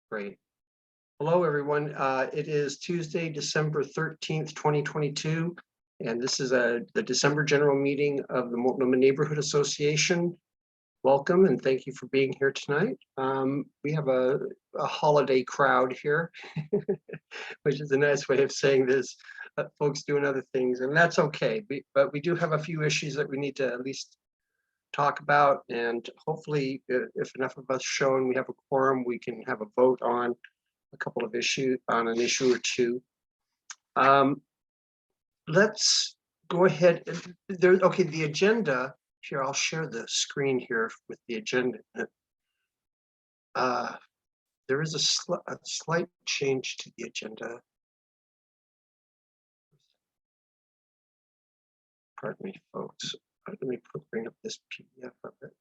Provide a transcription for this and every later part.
Great. Hello, everyone. It is Tuesday, December 13th, 2022, and this is the December general meeting of the Multnomah Neighborhood Association. Welcome and thank you for being here tonight. We have a holiday crowd here, which is a nice way of saying this. Folks doing other things, and that's okay. But we do have a few issues that we need to at least talk about, and hopefully, if enough of us show and we have a quorum, we can have a vote on a couple of issues, on an issue or two. Let's go ahead. Okay, the agenda here. I'll share the screen here with the agenda. There is a slight change to the agenda. Pardon me, folks. Let me bring up this PDF of it.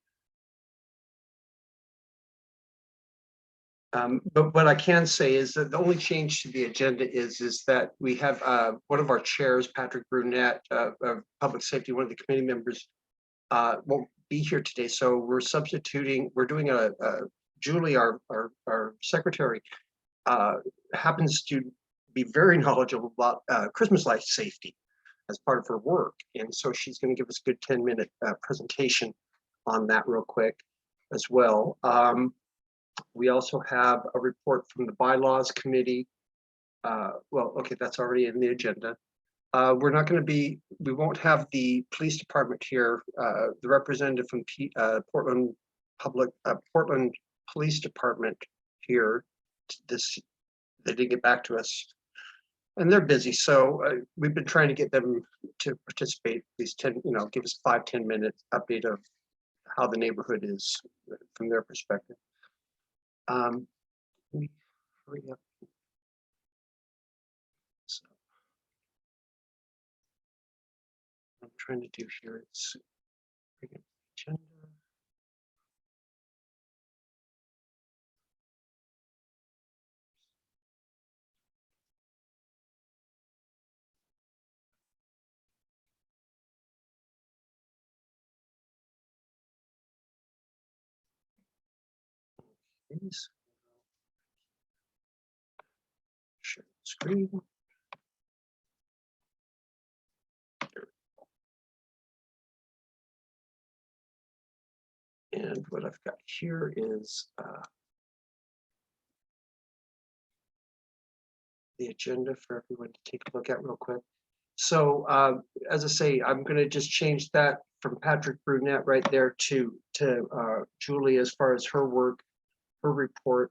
But what I can say is that the only change to the agenda is that we have one of our chairs, Patrick Brunette of Public Safety, one of the committee members, won't be here today. So we're substituting. We're doing Julie, our secretary, happens to be very knowledgeable about Christmas light safety as part of her work, and so she's going to give us a good 10-minute presentation on that real quick as well. We also have a report from the bylaws committee. Well, okay, that's already in the agenda. We're not going to be, we won't have the police department here. The representative from Portland Police Department here. They didn't get back to us, and they're busy. So we've been trying to get them to participate. These 10, give us a 5-10 minute update of how the neighborhood is from their perspective. Let me hurry up. So, what I'm trying to do here is bring up the agenda. Please. Share the screen. And what I've got here is the agenda for everyone to take a look at real quick. So as I say, I'm going to just change that from Patrick Brunette right there to Julie as far as her work, her report.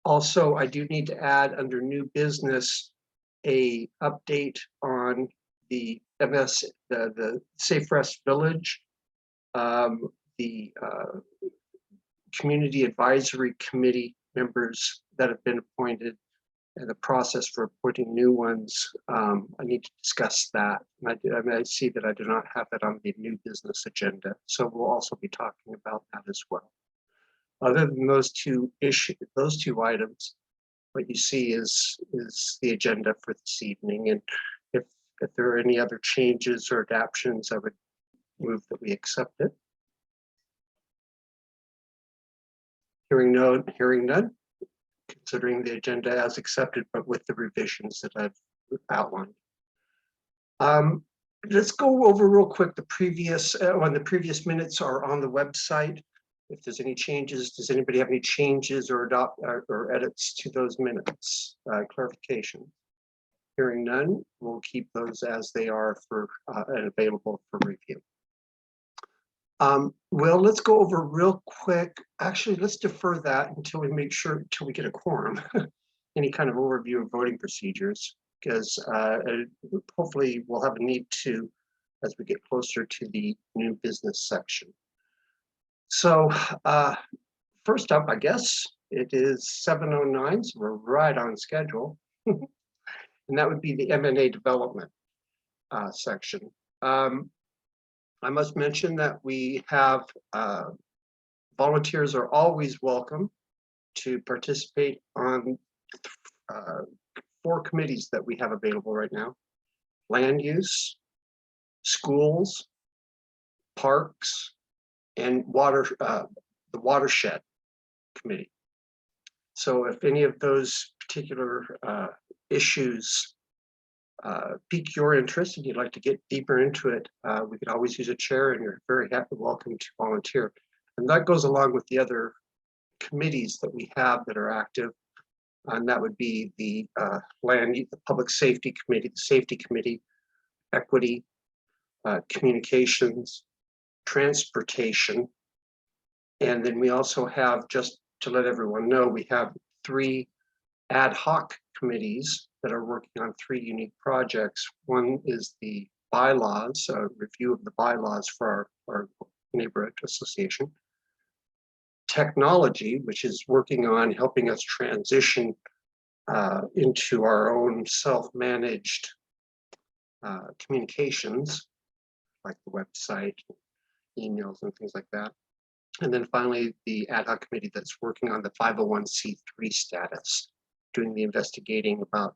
Also, I do need to add under new business a update on the the Safe Rest Village, the Community Advisory Committee members that have been appointed, and the process for appointing new ones. I need to discuss that. And I see that I do not have that on the new business agenda, so we'll also be talking about that as well. Other than those two items, what you see is the agenda for this evening. And if there are any other changes or adaptions, I would move that we accept it. Hearing none, considering the agenda as accepted, but with the revisions that I've outlined. Let's go over real quick the previous minutes are on the website. If there's any changes, does anybody have any changes or edits to those minutes? Clarification. Hearing none, we'll keep those as they are for and available for review. Well, let's go over real quick. Actually, let's defer that until we get a quorum. Any kind of overview of voting procedures, because hopefully we'll have a need to as we get closer to the new business section. So first up, I guess it is 7:09, so we're right on schedule. And that would be the M&A development section. I must mention that we have volunteers are always welcome to participate on 4 committees that we have available right now: land use, schools, parks, and the watershed committee. So if any of those particular issues pique your interest and you'd like to get deeper into it, we could always use a chair, and you're very welcome to volunteer. And that goes along with the other committees that we have that are active. And that would be the the Public Safety Committee, the Safety Committee, Equity, Communications, Transportation. And then we also have, just to let everyone know, we have 3 ad hoc committees that are working on 3 unique projects. One is the bylaws, a review of the bylaws for our neighborhood association. Technology, which is working on helping us transition into our own self-managed communications, like the website, emails, and things like that. And then finally, the ad hoc committee that's working on the 501c3 status, doing the investigating about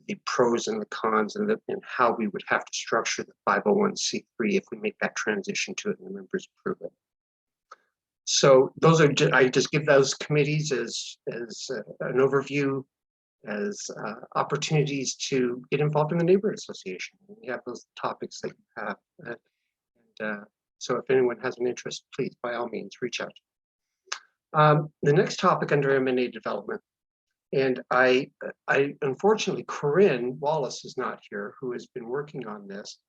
the pros and the cons and how we would have to structure the 501c3 if we make that transition to it and the members approve it. So those are, I just give those committees as an overview, as opportunities to get involved in the neighborhood association. We have those topics that you have. And so if anyone has an interest, please, by all means, reach out. The next topic under M&A development, and I unfortunately, Corinne Wallace is not here, who has been working on this,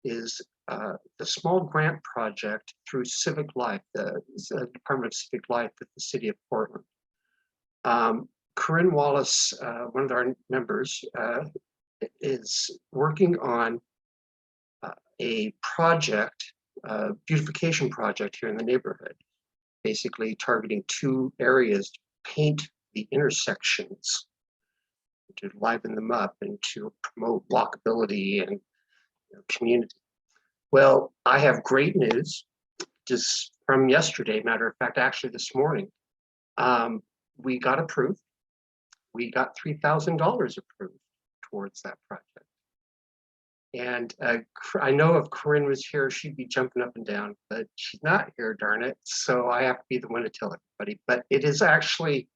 is the small grant project through Civic Life, the Department of Civic Life at the City of Portland. Corinne Wallace, one of our members, is working on a project, beautification project here in the neighborhood, basically targeting 2 areas to paint the intersections, to liven them up and to promote walkability and community. Well, I have great news just from yesterday. Matter of fact, actually this morning, we got approved. We got $3,000 approved towards that project. And I know if Corinne was here, she'd be jumping up and down, but she's not here, darn it. So I have to be the one to tell everybody. But it is actually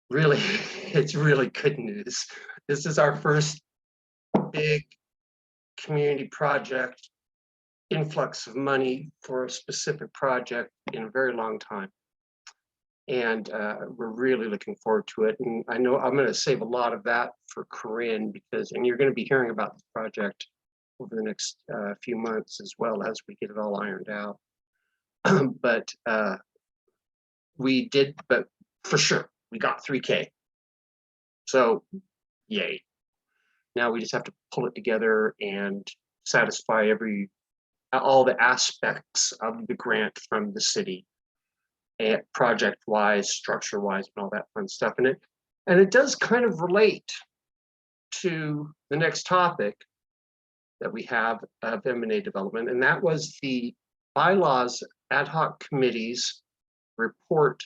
really, it's really good news. This is our first big community project, influx of money for a specific project in a very long time. And we're really looking forward to it. And I know I'm going to save a lot of that for Corinne, because, and you're going to be hearing about this project over the next few months as well as we get it all ironed out. But we did, but for sure, we got 3K. So yay. Now we just have to pull it together and satisfy all the aspects of the grant from the city, and project-wise, structure-wise, and all that fun stuff in it. And it does kind of relate to the next topic that we have of M&A development, and that was the bylaws ad hoc committee's report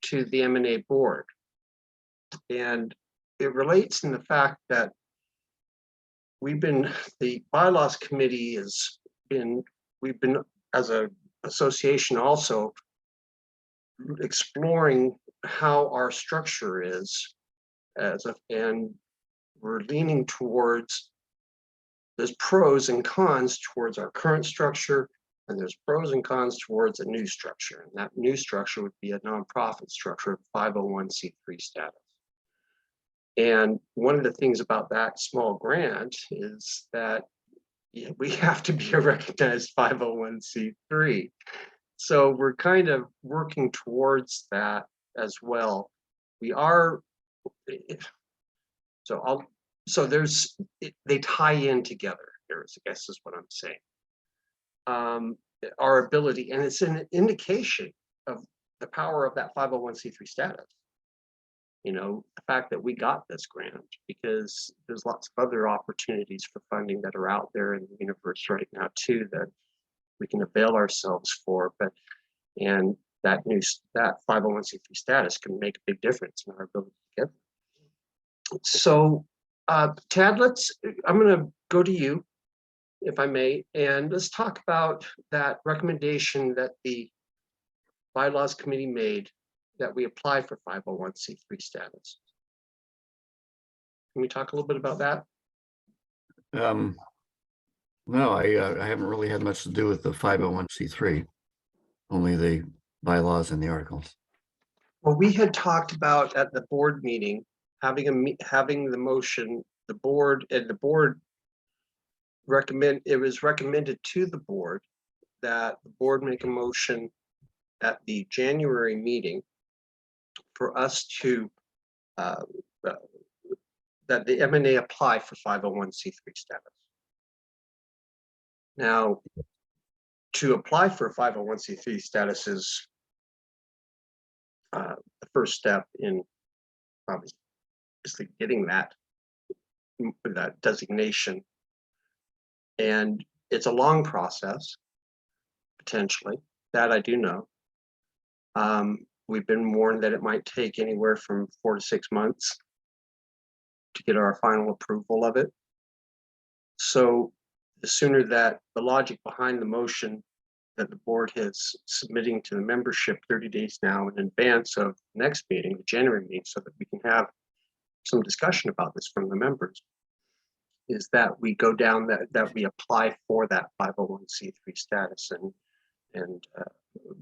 to the M&A board. And it relates in the fact that the bylaws committee we've been as an association also exploring how our structure is and we're leaning towards, there's pros and cons towards our current structure, and there's pros and cons towards a new structure. And that new structure would be a nonprofit structure of 501c3 status. And one of the things about that small grant is that we have to be a recognized 501c3. So we're kind of working towards that as well. We are, they tie in together, I guess is what I'm saying. Our ability, and it's an indication of the power of that 501c3 status. The fact that we got this grant, because there's lots of other opportunities for funding that are out there in the universe right now too, that we can avail ourselves for, and that 501c3 status can make a big difference in our ability to get them. So Tad, I'm going to go to you, if I may, and let's talk about that recommendation that the bylaws committee made that we apply for 501c3 status. Can we talk a little bit about that? No, I haven't really had much to do with the 501c3, only the bylaws and the articles. Well, we had talked about at the board meeting, having the motion, the board it was recommended to the board that the board make a motion at the January meeting for us to that the M&A apply for 501c3 status. Now, to apply for a 501c3 status is the first step in obviously getting that designation. And it's a long process, potentially, that I do know. We've been warned that it might take anywhere from 4 to 6 months to get our final approval of it. So the sooner that the logic behind the motion that the board is submitting to the membership 30 days now in advance of the next meeting, the January meeting, so that we can have some discussion about this from the members, is that we go down that we apply for that 501c3 status and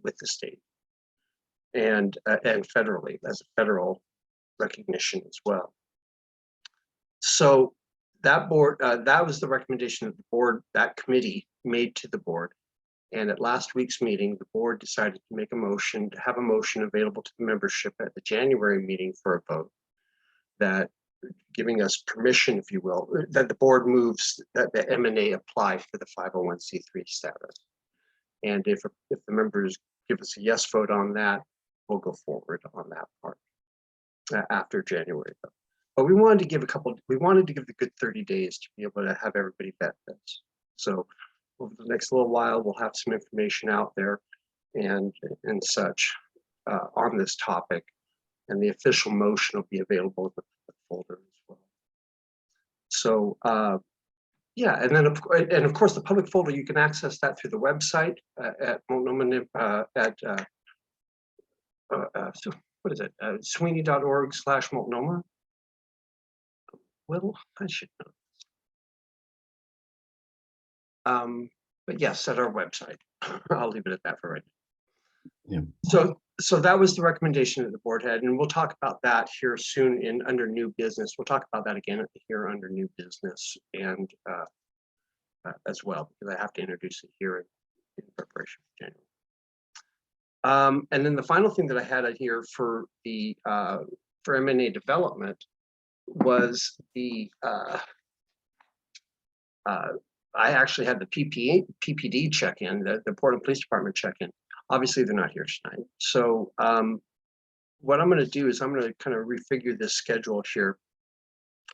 with the state and federally as a federal recognition as well. So that board, that was the recommendation that the board, that committee made to the board. And at last week's meeting, the board decided to make a motion, to have a motion available to the membership at the January meeting for a vote, that giving us permission, if you will, that the board moves that the M&A apply for the 501c3 status. And if the members give us a yes vote on that, we'll go forward on that part after January. But we wanted to give the good 30 days to be able to have everybody vet this. So over the next little while, we'll have some information out there and such on this topic. And the official motion will be available in the folder as well. So yeah, and then of course the public folder, you can access that through the website at Multnomah so what is it? Sweeney.org/Multnomah. Well, I should know. But yes, at our website. I'll leave it at that for right now. Yeah. So that was the recommendation that the board had, and we'll talk about that here soon under new business. We'll talk about that again here under new business and as well, because I have to introduce it here in preparation for January. And then the final thing that I had here for the for M&A development was the I actually had the PPD check-in, the Portland Police Department check-in. Obviously, they're not here tonight. So what I'm going to do is I'm going to kind of refigure this schedule here.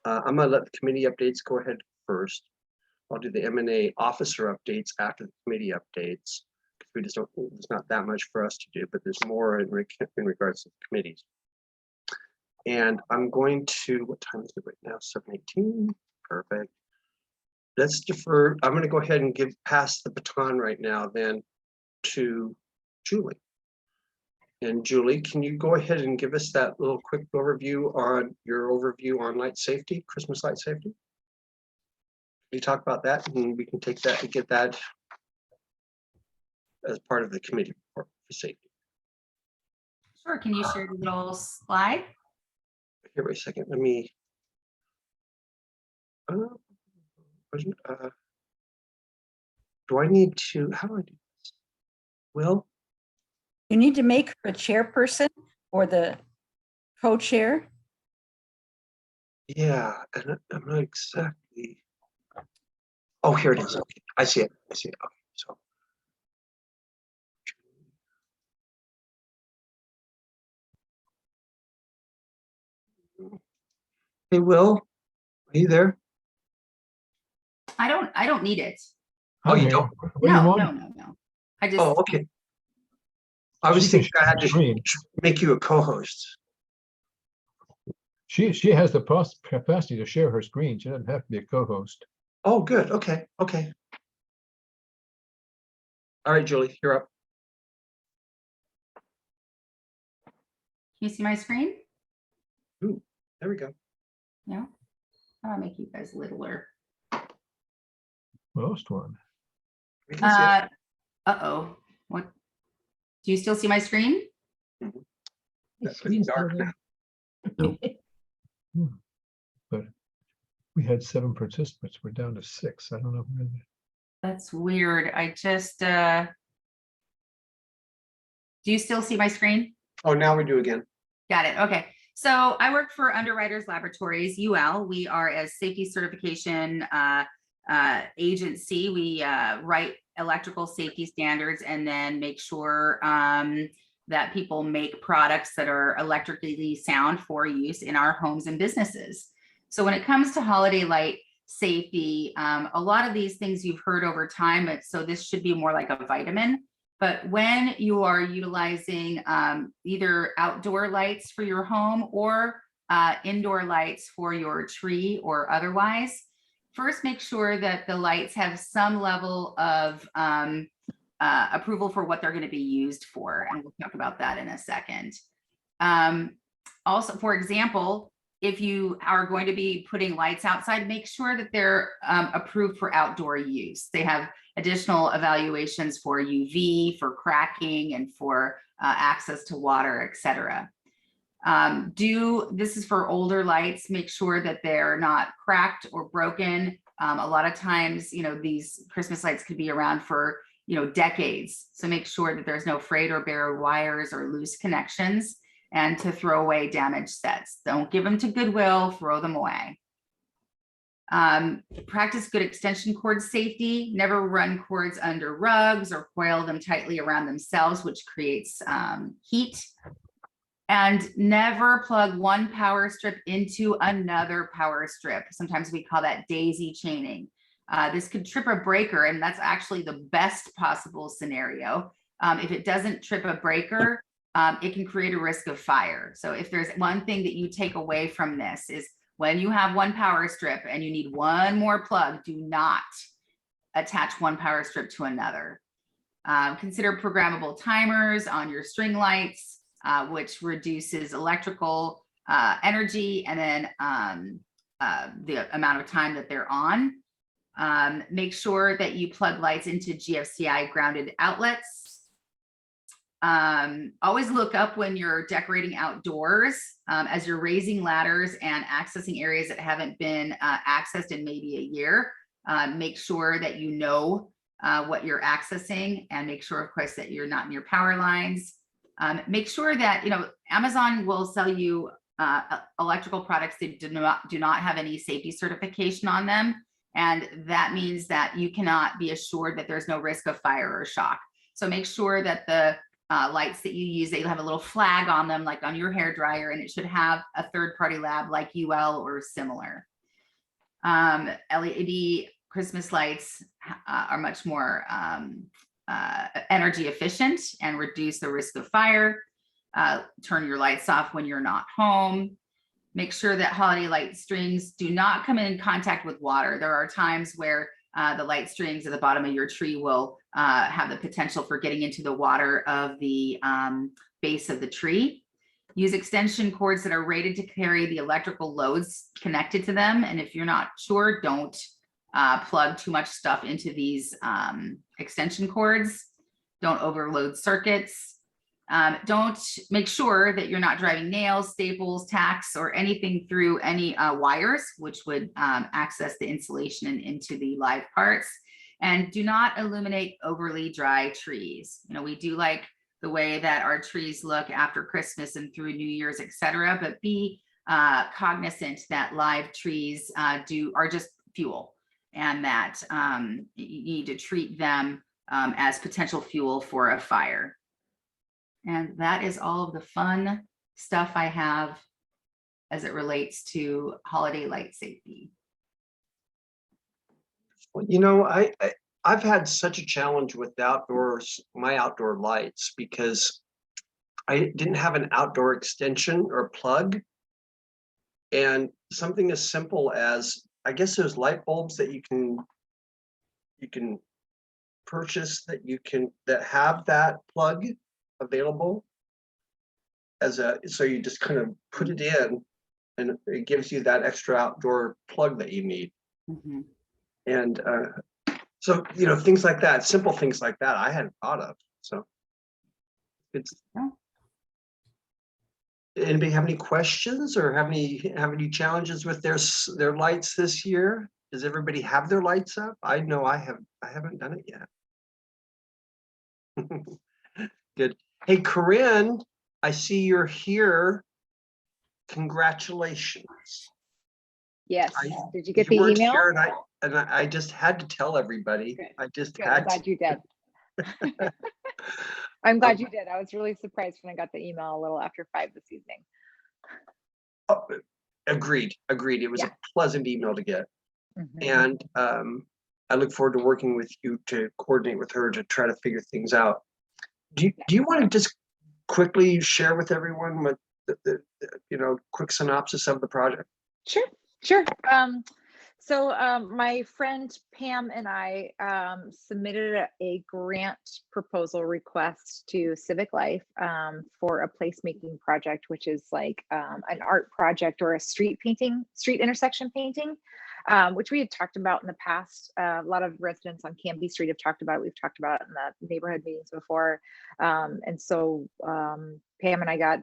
I'm going to let the committee updates go ahead first. I'll do the M&A officer updates after the committee updates. We just don't, there's not that much for us to do, but there's more in regards to the committees. And I'm going to, what time is it right now? 7:18. Perfect. Let's defer. I'm going to go ahead and pass the baton right now then to Julie. And Julie, can you go ahead and give us that little quick overview on light safety, Christmas light safety? Can you talk about that, and we can take that and get that as part of the committee report for safety. Sure. Can you share the little slide? Here, wait a second. Let me. Do I need to? How do I do this? Will? You need to make her a chairperson or the co-chair. Yeah, and I'm not exactly. Oh, here it is. Okay, I see it. I see it. Okay, so. Hey, Will, are you there? I don't need it. Oh, you don't? No. I just. Oh, okay. I was thinking I had to make you a co-host. She has the capacity to share her screen. She doesn't have to be a co-host. Oh, good. Okay. Okay. All right, Julie, you're up. you see my screen? There we go. No? How do I make you guys littler? Lost one. We can see it. Uh-oh. What? Do you still see my screen? That's pretty dark now. But we had 7 participants. We're down to 6. I don't know. That's weird. I just, do you still see my screen? Oh, now we do again. Got it. Okay. So I work for Underwriters Laboratories, UL. We are a safety certification agency. We write electrical safety standards and then make sure that people make products that are electrically sound for use in our homes and businesses. So when it comes to holiday light safety, a lot of these things you've heard over time, so this should be more like a vitamin. But when you are utilizing either outdoor lights for your home or indoor lights for your tree or otherwise, first make sure that the lights have some level of approval for what they're going to be used for. And we'll talk about that in a second. Also, for example, if you are going to be putting lights outside, make sure that they're approved for outdoor use. They have additional evaluations for UV, for cracking, and for access to water, etc. This is for older lights, make sure that they're not cracked or broken. A lot of times, these Christmas lights could be around for, decades. So make sure that there's no frayed or bare wires or loose connections, and to throw away damaged sets. Don't give them to Goodwill, throw them away. Practice good extension cord safety. Never run cords under rugs or coil them tightly around themselves, which creates heat. And never plug one power strip into another power strip. Sometimes we call that daisy chaining. This could trip a breaker, and that's actually the best possible scenario. If it doesn't trip a breaker, it can create a risk of fire. So if there's one thing that you take away from this is when you have one power strip and you need one more plug, do not attach one power strip to another. Consider programmable timers on your string lights, which reduces electrical energy and then the amount of time that they're on. Make sure that you plug lights into GFCI grounded outlets. Always look up when you're decorating outdoors, as you're raising ladders and accessing areas that haven't been accessed in maybe a year. Make sure that you know what you're accessing, and make sure, of course, that you're not near power lines. Make sure that, Amazon will sell you electrical products that do not have any safety certification on them. And that means that you cannot be assured that there's no risk of fire or shock. So make sure that the lights that you use, they have a little flag on them, like on your hair dryer, and it should have a third-party lab like UL or similar. LED Christmas lights are much more energy efficient and reduce the risk of fire. Turn your lights off when you're not home. Make sure that holiday light strings do not come in contact with water. There are times where the light strings at the bottom of your tree will have the potential for getting into the water of the base of the tree. Use extension cords that are rated to carry the electrical loads connected to them. And if you're not sure, don't plug too much stuff into these extension cords. Don't overload circuits. Don't make sure that you're not driving nails, staples, tacks, or anything through any wires, which would access the insulation and into the live parts. And do not illuminate overly dry trees. We do like the way that our trees look after Christmas and through New Year's, etc. But be cognizant that live trees are just fuel, and that you need to treat them as potential fuel for a fire. And that is all of the fun stuff I have as it relates to holiday light safety. Well, I've had such a challenge with my outdoor lights, because I didn't have an outdoor extension or plug. And something as simple as, I guess there's light bulbs that you can purchase that have that plug available. so you just kind of put it in and it gives you that extra outdoor plug that you need. Mhm. And so, you know, things like that, simple things like that, I hadn't thought of. So it's. Yeah. Anybody have any questions or have any challenges with their lights this year? Does everybody have their lights up? I know I haven't done it yet. Good. Hey, Corinne, I see you're here. Congratulations. Yes. I- Did you get You the weren't email? here and I just had to tell everybody. Good. I just Good. I'm had to. glad you did. I'm glad you did. I was really surprised when I got the email a little after 5 this evening. Oh, agreed. It was Yeah. a pleasant email to get. Mhm. And I look forward to working with you to coordinate with her to try to figure things out. Do you want to just quickly share with everyone what the quick synopsis of the project? Sure, sure. So my friend Pam and I submitted a grant proposal request to Civic Life for a placemaking project, which is like an art project or a street intersection painting, which we had talked about in the past. A lot of residents on Canby Street have talked about it. We've talked about it in the neighborhood meetings before. And so Pam and I got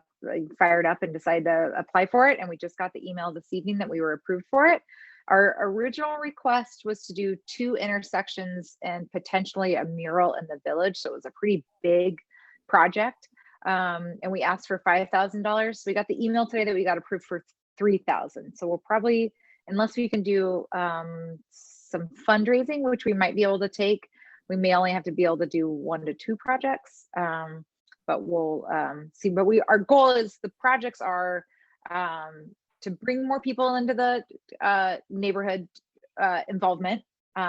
fired up and decided to apply for it. And we just got the email this evening that we were approved for it. Our original request was to do 2 intersections and potentially a mural in the village. So it was a pretty big project. And we asked for $5,000. So we got the email today that we got approved for $3,000. So we'll probably, unless we can do some fundraising, which we might be able to take, we may only have to be able to do 1 to 2 projects. But we'll see. But our goal is the projects are to bring more people into the neighborhood involvement,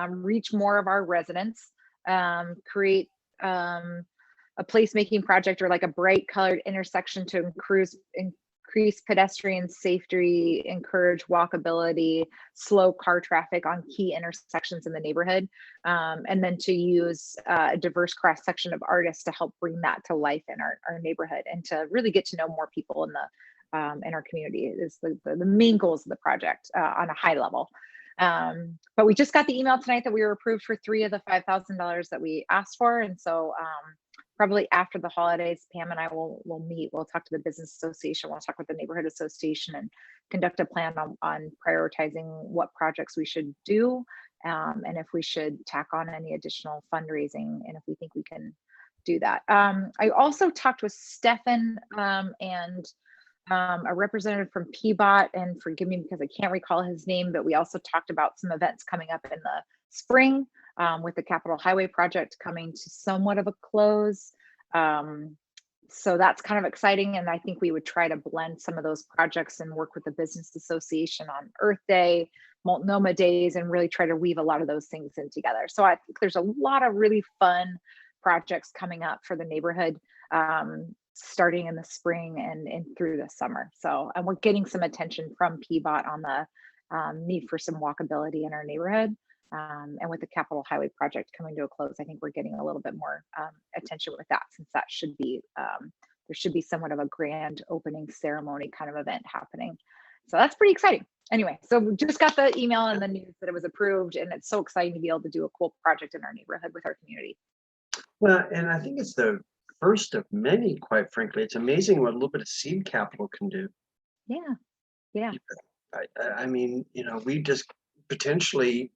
reach more of our residents, create a placemaking project or like a bright colored intersection to increase pedestrian safety, encourage walkability, slow car traffic on key intersections in the neighborhood, and then to use a diverse cross section of artists to help bring that to life in our neighborhood and to really get to know more people in our community is the main goals of the project on a high level. But we just got the email tonight that we were approved for 3 of the $5,000 that we asked for. And so probably after the holidays, Pam and I will meet, we'll talk to the business association, we'll talk with the neighborhood association and conduct a plan on prioritizing what projects we should do. And if we should tack on any additional fundraising and if we think we can do that. I also talked with Stefan and a representative from PBOT, and forgive me because I can't recall his name, but we also talked about some events coming up in the spring with the Capitol Highway project coming to somewhat of a close. So that's kind of exciting. And I think we would try to blend some of those projects and work with the Business Association on Earth Day, Multnomah Days, and really try to weave a lot of those things in together. So I think there's a lot of really fun projects coming up for the neighborhood. Starting in the spring and through the summer. So, and we're getting some attention from PBOT on the need for some walkability in our neighborhood. And with the Capitol Highway project coming to a close, I think we're getting a little bit more attention with that, since that should be, there should be somewhat of a grand opening ceremony kind of event happening. So that's pretty exciting. Anyway, so we just got the email and the news that it was approved, and it's so exciting to be able to do a cool project in our neighborhood with our community. Well, and I think it's the first of many, quite frankly. It's amazing what a little bit of seed capital can do. Yeah. I mean, we just potentially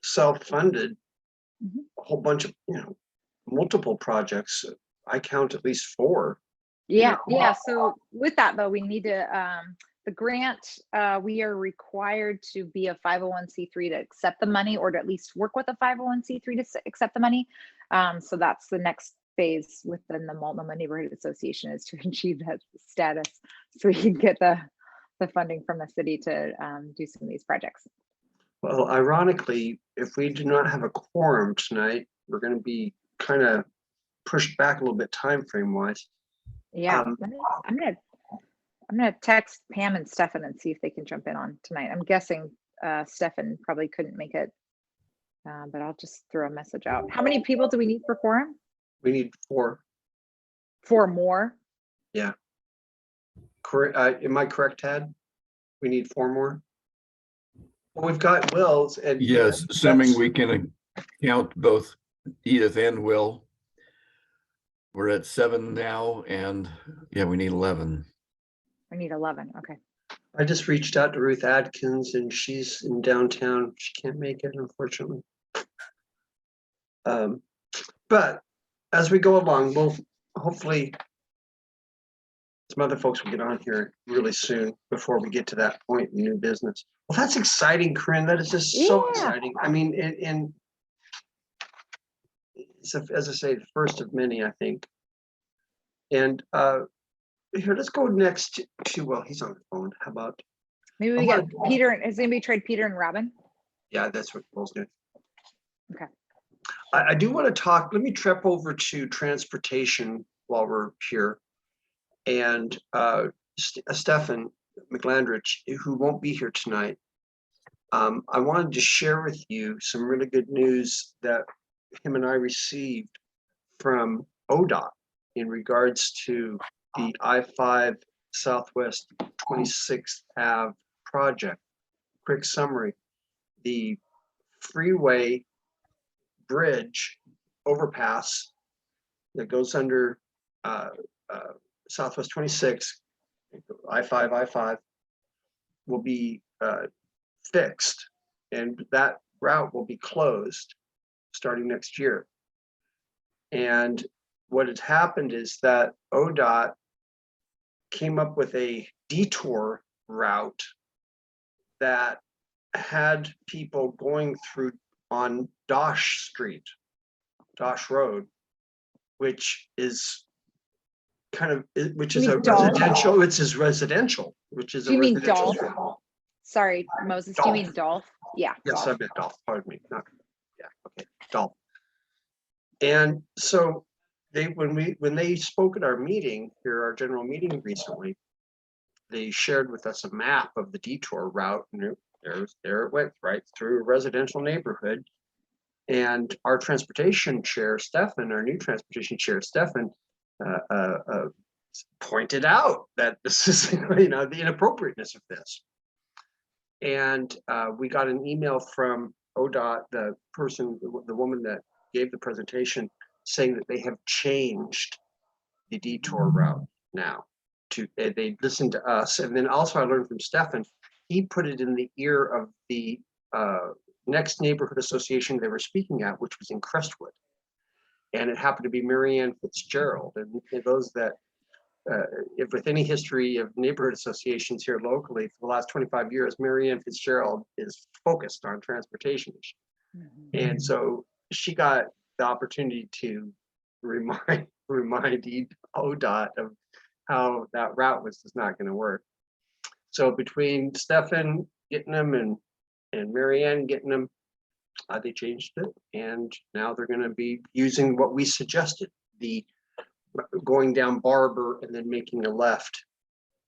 self-funded a whole bunch of, multiple projects. I count at least 4. Yeah. So with that though, we need to, the grant, we are required to be a 501c3 to accept the money, or to at least work with a 501c3 to accept the money. So that's the next phase within the Multnomah Neighborhood Association, is to achieve that status so we can get the funding from the city to do some of these projects. Well, ironically, if we do not have a quorum tonight, we're going to be kind of pushed back a little bit time frame wise. Yeah, I'm gonna text Pam and Stefan and see if they can jump in on tonight. I'm guessing Stefan probably couldn't make it, but I'll just throw a message out. How many people do we need for quorum? We need 4. 4 more? Am I correct, Tad? We need 4 more? Well, we've got Will's and. Yes, assuming that's- we can count both Edith and Will. We're at 7 now, and yeah, we need 11. I need 11. Okay. I just reached out to Ruth Adkins and she's in downtown. She can't make it, unfortunately. But as we go along, we'll hopefully some other folks will get on here really soon before we get to that point in new business. Well, that's exciting, Corinne. That is just so Yeah. exciting. I mean, and it's as I say, the first of many, I think. And here, let's go next to, well, he's on the phone. How about, Maybe I we got wanna- Peter. Has anybody tried Peter and Robin? yeah, that's what Will's doing. Okay. I do want to talk, let me trip over to transportation while we're here. And Stefan McGlandrich, who won't be here tonight, I wanted to share with you some really good news that him and I received from ODOT in regards to the I-5 Southwest 26th Ave project. Quick summary, the freeway bridge overpass that goes under Southwest 26, I-5 will be fixed, and that route will be closed starting next year. And what had happened is that ODOT came up with a detour route that had people going through on Dosh Street, Dosh Road, which is kind of, which is You a mean Dolph? residential, which is residential, which is Do a you mean residential. Dolph? Sorry, Moses. Do you mean Dolph? Yeah. Yes, I Dolph. meant Dolph, pardon me, not, yeah, okay, Dolph. And so when they spoke at our meeting here, our general meeting recently, they shared with us a map of the detour route, and there it went right through a residential neighborhood. And our transportation chair, Stefan, our new transportation chair, Stefan, pointed out that this is, the inappropriateness of this. And we got an email from ODOT, the woman that gave the presentation, saying that they have changed the detour route now. They listened to us, and then also I learned from Stefan, he put it in the ear of the next neighborhood association they were speaking at, which was in Crestwood, and it happened to be Marianne Fitzgerald. And those that, if with any history of neighborhood associations here locally for the last 25 years, Marianne Fitzgerald is focused on transportation issues. And so she got the opportunity to remind ODOT of how that route was just not going to work. So between Stefan getting them and Marianne getting them, they changed it, and now they're going to be using what we suggested, the going down Barber and then making a left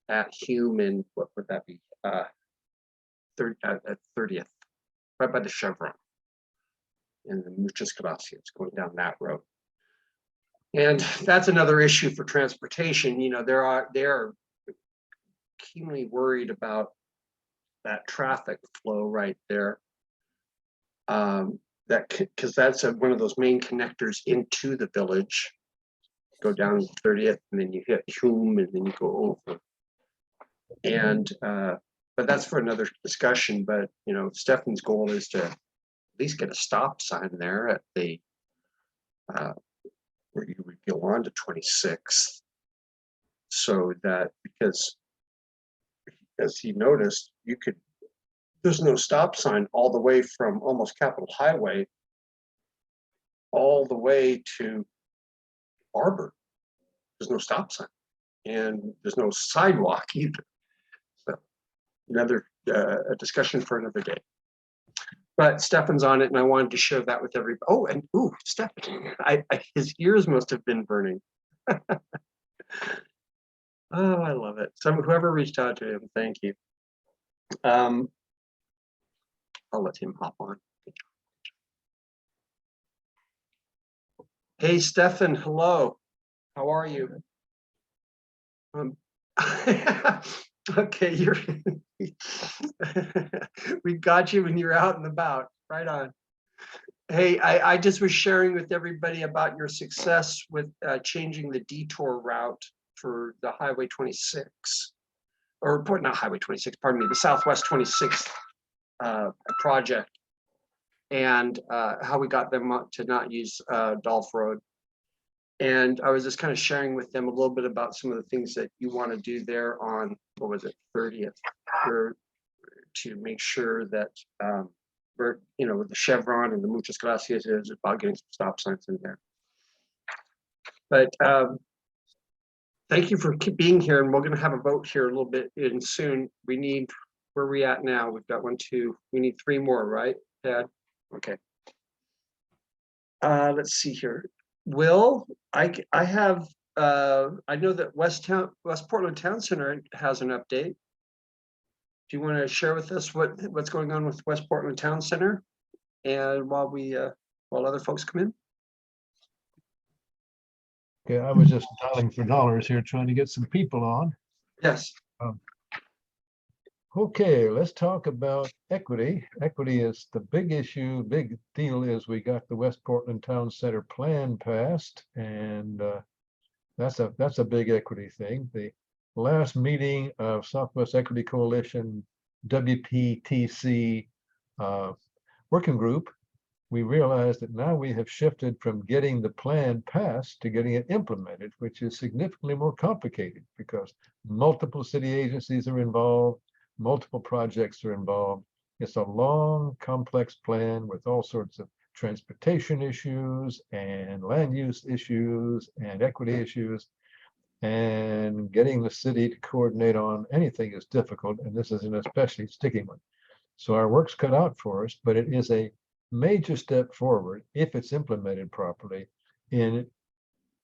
at Hume, and what would that be? 30th, right by the Chevron. And the Muchas Gracias, going down that road. And that's another issue for transportation. They are keenly worried about that traffic flow right there. Because that's one of those main connectors into the village. Go down 30th, and then you hit Hume, and then you go over. And but that's for another discussion. But Stefan's goal is to at least get a stop sign there at the where you would go on to 26th, so that, because as he noticed, there's no stop sign all the way from almost Capitol Highway all the way to Barber. There's no stop sign, and there's no sidewalk either. So another a discussion for another day. But Stefan's on it, and I wanted to share that with everybody. Oh, and Stefan, his ears must have been burning. Oh, I love it. Whoever reached out to him, thank you. I'll let him hop on. Hey, Stefan, hello. How are you? Um, Okay, you're, we got you when you're out and about, right on. Hey, I just was sharing with everybody about your success with changing the detour route for the Highway 26. Or not Highway 26, pardon me, the Southwest 26 project. And how we got them to not use Dolph Road. And I was just kind of sharing with them a little bit about some of the things that you want to do there on, what was it, 30th, to make sure that we're, with the Chevron and the Muchas Gracias is about getting some stop signs in there. But thank you for being here, and we're going to have a vote here a little bit in soon. We need, where are we at now? We've got 1, 2, we need 3 more, right, Dad? Okay. Let's see here. Will, I have, I know that West Portland Town Center has an update. Do you want to share with us what's going on with West Portland Town Center? And while other folks come in? Okay, I was just dialing for dollars here, trying to get some people on. Yes. Okay, let's talk about equity. Equity is the big issue. Big deal is we got the West Portland Town Center plan passed, and that's a big equity thing. The last meeting of Southwest Equity Coalition WPTC working group, we realized that now we have shifted from getting the plan passed to getting it implemented, which is significantly more complicated because multiple city agencies are involved. Multiple projects are involved. It's a long, complex plan with all sorts of transportation issues and land use issues and equity issues. And getting the city to coordinate on anything is difficult, and this is an especially sticky one. So our work's cut out for us, but it is a major step forward if it's implemented properly in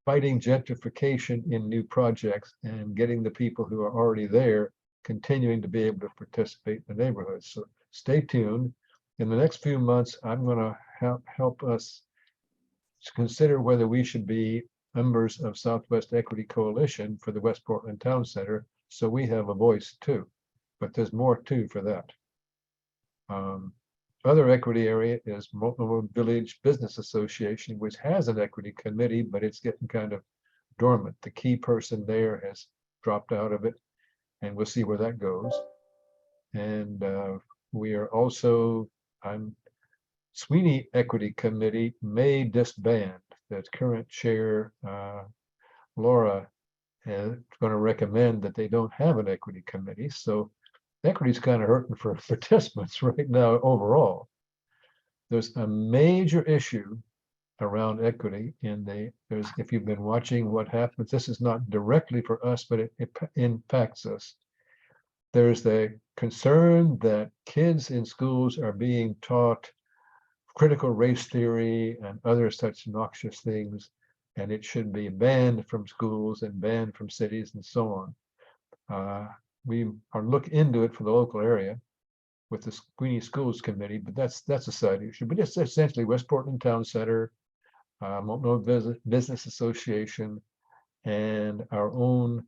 fighting gentrification in new projects and getting the people who are already there continuing to be able to participate in the neighborhood. So stay tuned. In the next few months, I'm going to help us consider whether we should be members of Southwest Equity Coalition for the West Portland Town Center, so we have a voice too. But there's more too for that. Other equity area is Multnomah Village Business Association, which has an equity committee, but it's getting kind of dormant. The key person there has dropped out of it, and we'll see where that goes. And we are also, Sweeney Equity Committee may disband. The current chair, Laura, is going to recommend that they don't have an equity committee. So equity is kind of hurting for participants right now overall. There's a major issue around equity if you've been watching what happens, this is not directly for us, but it impacts us. There's the concern that kids in schools are being taught critical race theory and other such noxious things, and it should be banned from schools and banned from cities and so on. We are looking into it for the local area with the Sweeney Schools Committee, but that's a side issue. But it's essentially West Portland Town Center, Multnomah Business Association, and our own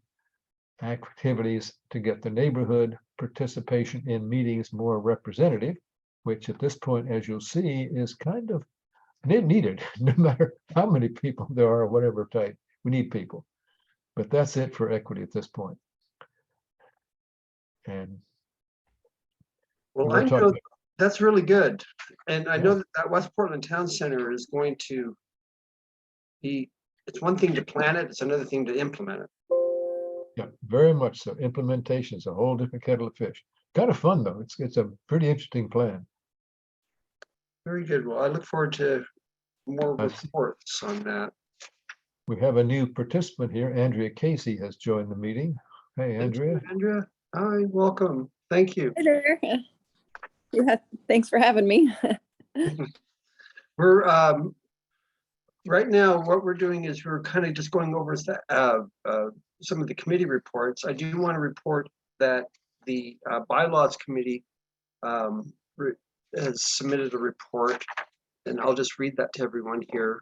activities to get the neighborhood participation in meetings more representative, which at this point, as you'll see, is kind of needed. No matter how many people there are, whatever type, we need people. But that's it for equity at this point. And well, we'll I talk know about- that's really good. And I Yeah. know that West Portland Town Center is going to be, it's one thing to plan it, it's another thing to implement it. Yeah, very much so. Implementation is a whole different kettle of fish. Kind of fun though. It's a pretty interesting plan. Very good. Well, I look forward to more I see. reports on that. We have a new participant here. Andrea Casey has joined the meeting. Hey, Thank you, Andrea. Andrea, hi, welcome. Thank you. Hi there. Yeah, thanks for having me. We're right now, what we're doing is we're kind of just going over some of the committee reports. I do want to report that the bylaws committee has submitted a report, and I'll just read that to everyone here.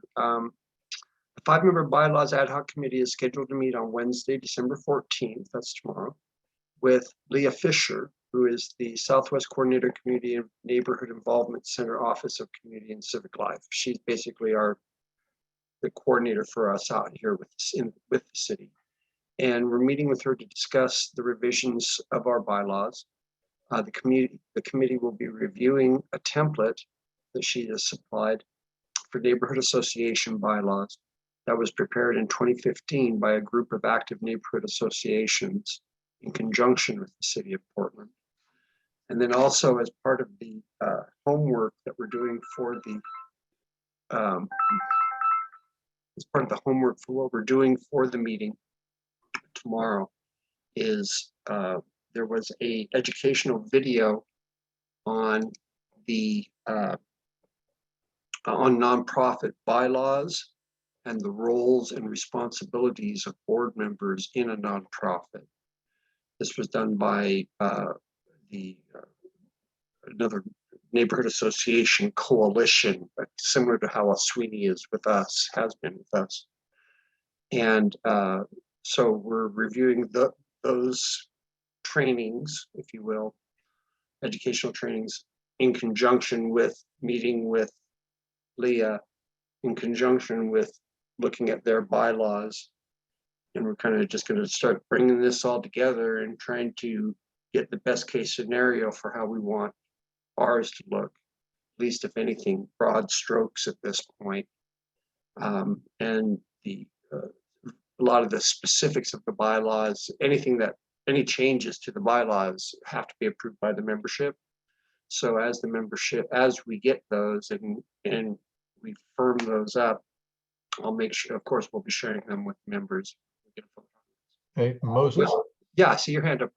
5-member bylaws ad hoc committee is scheduled to meet on Wednesday, December 14th, that's tomorrow, with Leah Fisher, who is the Southwest Coordinator, Community and Neighborhood Involvement Center, Office of Community and Civic Life. She's basically the coordinator for us out here with the city. And we're meeting with her to discuss the revisions of our bylaws. The committee will be reviewing a template that she has supplied for neighborhood association bylaws that was prepared in 2015 by a group of active neighborhood associations in conjunction with the city of Portland. And then also as part of the homework that we're doing for the what we're doing for the meeting tomorrow is there was a educational video on the on nonprofit bylaws and the roles and responsibilities of board members in a nonprofit. This was done by another neighborhood association coalition, similar to how Sweeney is with us, has been with us. And so we're reviewing those trainings, if you will, educational trainings, in conjunction with meeting with Leah, in conjunction with looking at their bylaws. And we're kind of just going to start bringing this all together and trying to get the best case scenario for how we want ours to look, at least if anything, broad strokes at this point. And a lot of the specifics of the bylaws, any changes to the bylaws have to be approved by the membership. So as we get those and we firm those up, I'll make sure, of course, we'll be sharing them with members. Hey, Moses? Yeah, I see your hand up.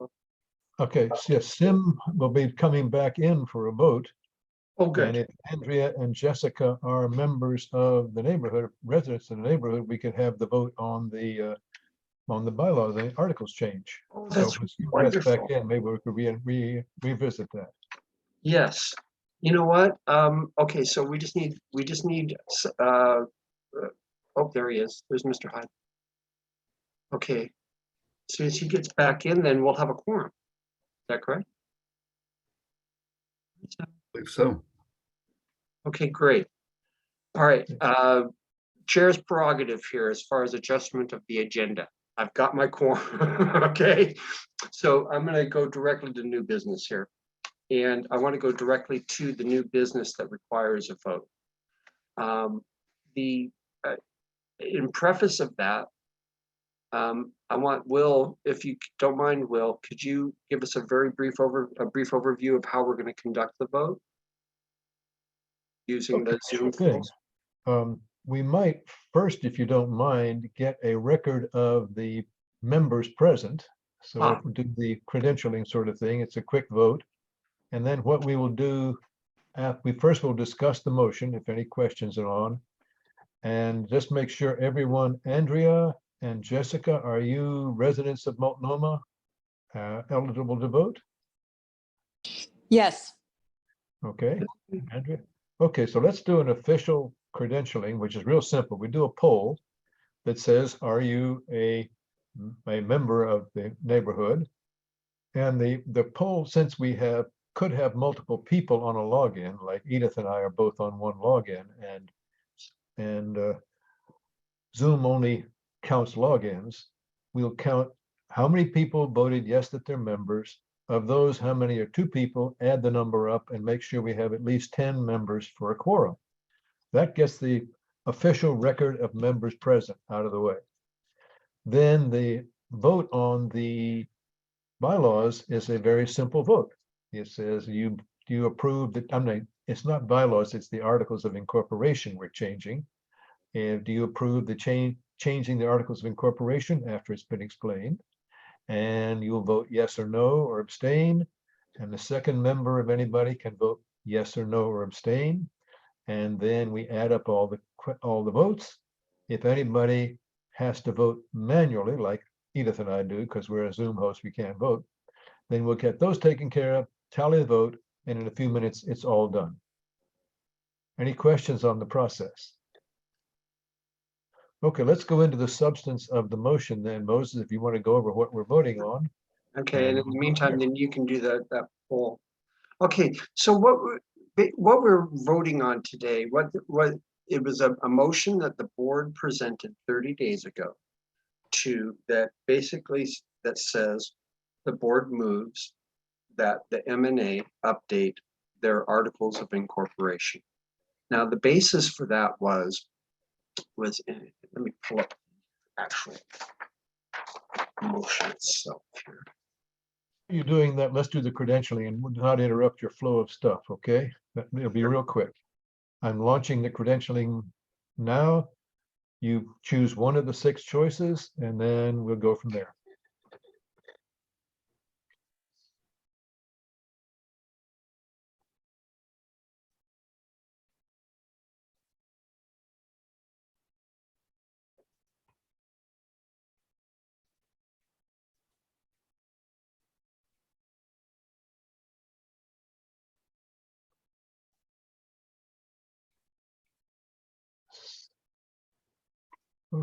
Okay, so yes, Sim will be coming back in for a vote. Oh, And good. if Andrea and Jessica are members of the neighborhood, residents in the neighborhood, we could have the vote on the bylaws, the articles change. Oh, So that's if Sim gets wonderful. back in, maybe we could revisit that. Yes. You know what? Okay, so we just need, oh, there he is. There's Mr. Hyde. Okay. As soon as he gets back in, then we'll have a quorum. Is that correct? I believe so. Okay, great. All right. Chair's prerogative here as far as adjustment of the agenda. I've got my quorum. Okay. So I'm going to go directly to new business here. And I want to go directly to the new business that requires a vote. In preface of that, I want Will, if you don't mind, Will, could you give us a very brief overview of how we're going to conduct the vote using the Zoom Thing. tools? We might first, if you don't mind, get a record of the members present. So if we do the credentialing sort of thing, it's a quick vote. And then what we will do, we first will discuss the motion, if any questions are on. And just make sure everyone, Andrea and Jessica, are you residents of Multnomah, eligible to vote? Yes. Okay, Andrea. Okay, so let's do an official credentialing, which is real simple. We do a poll that says, are you a member of the neighborhood? And the poll, since we could have multiple people on a login, like Edith and I are both on one login, and Zoom only counts logins, we'll count how many people voted yes that they're members. Of those, how many are 2 people, add the number up and make sure we have at least 10 members for a quorum. That gets the official record of members present out of the way. Then the vote on the bylaws is a very simple vote. It says, do you approve that, it's not bylaws, it's the Articles of Incorporation we're changing. And do you approve the changing the Articles of Incorporation after it's been explained? And you'll vote yes or no or abstain. And the second member of anybody can vote yes or no or abstain. And then we add up all the votes. If anybody has to vote manually, like Edith and I do, because we're a Zoom host, we can't vote, then we'll get those taken care of, tally the vote, and in a few minutes, it's all done. Any questions on the process? Okay, let's go into the substance of the motion then, Moses, if you want to go over what we're voting on. Okay, and in And the meantime, then you can do that poll. Okay, so what we're voting on today, it was a motion that the board presented 30 days ago that basically that says the board moves that the M&A update their articles of incorporation. Now, the basis for that was let me pull up the actual motion itself here. you're doing that, let's do the credentialing and we'll not interrupt your flow of stuff, okay? It'll be real quick. I'm launching the credentialing now. You choose one of the 6 choices and then we'll go from there.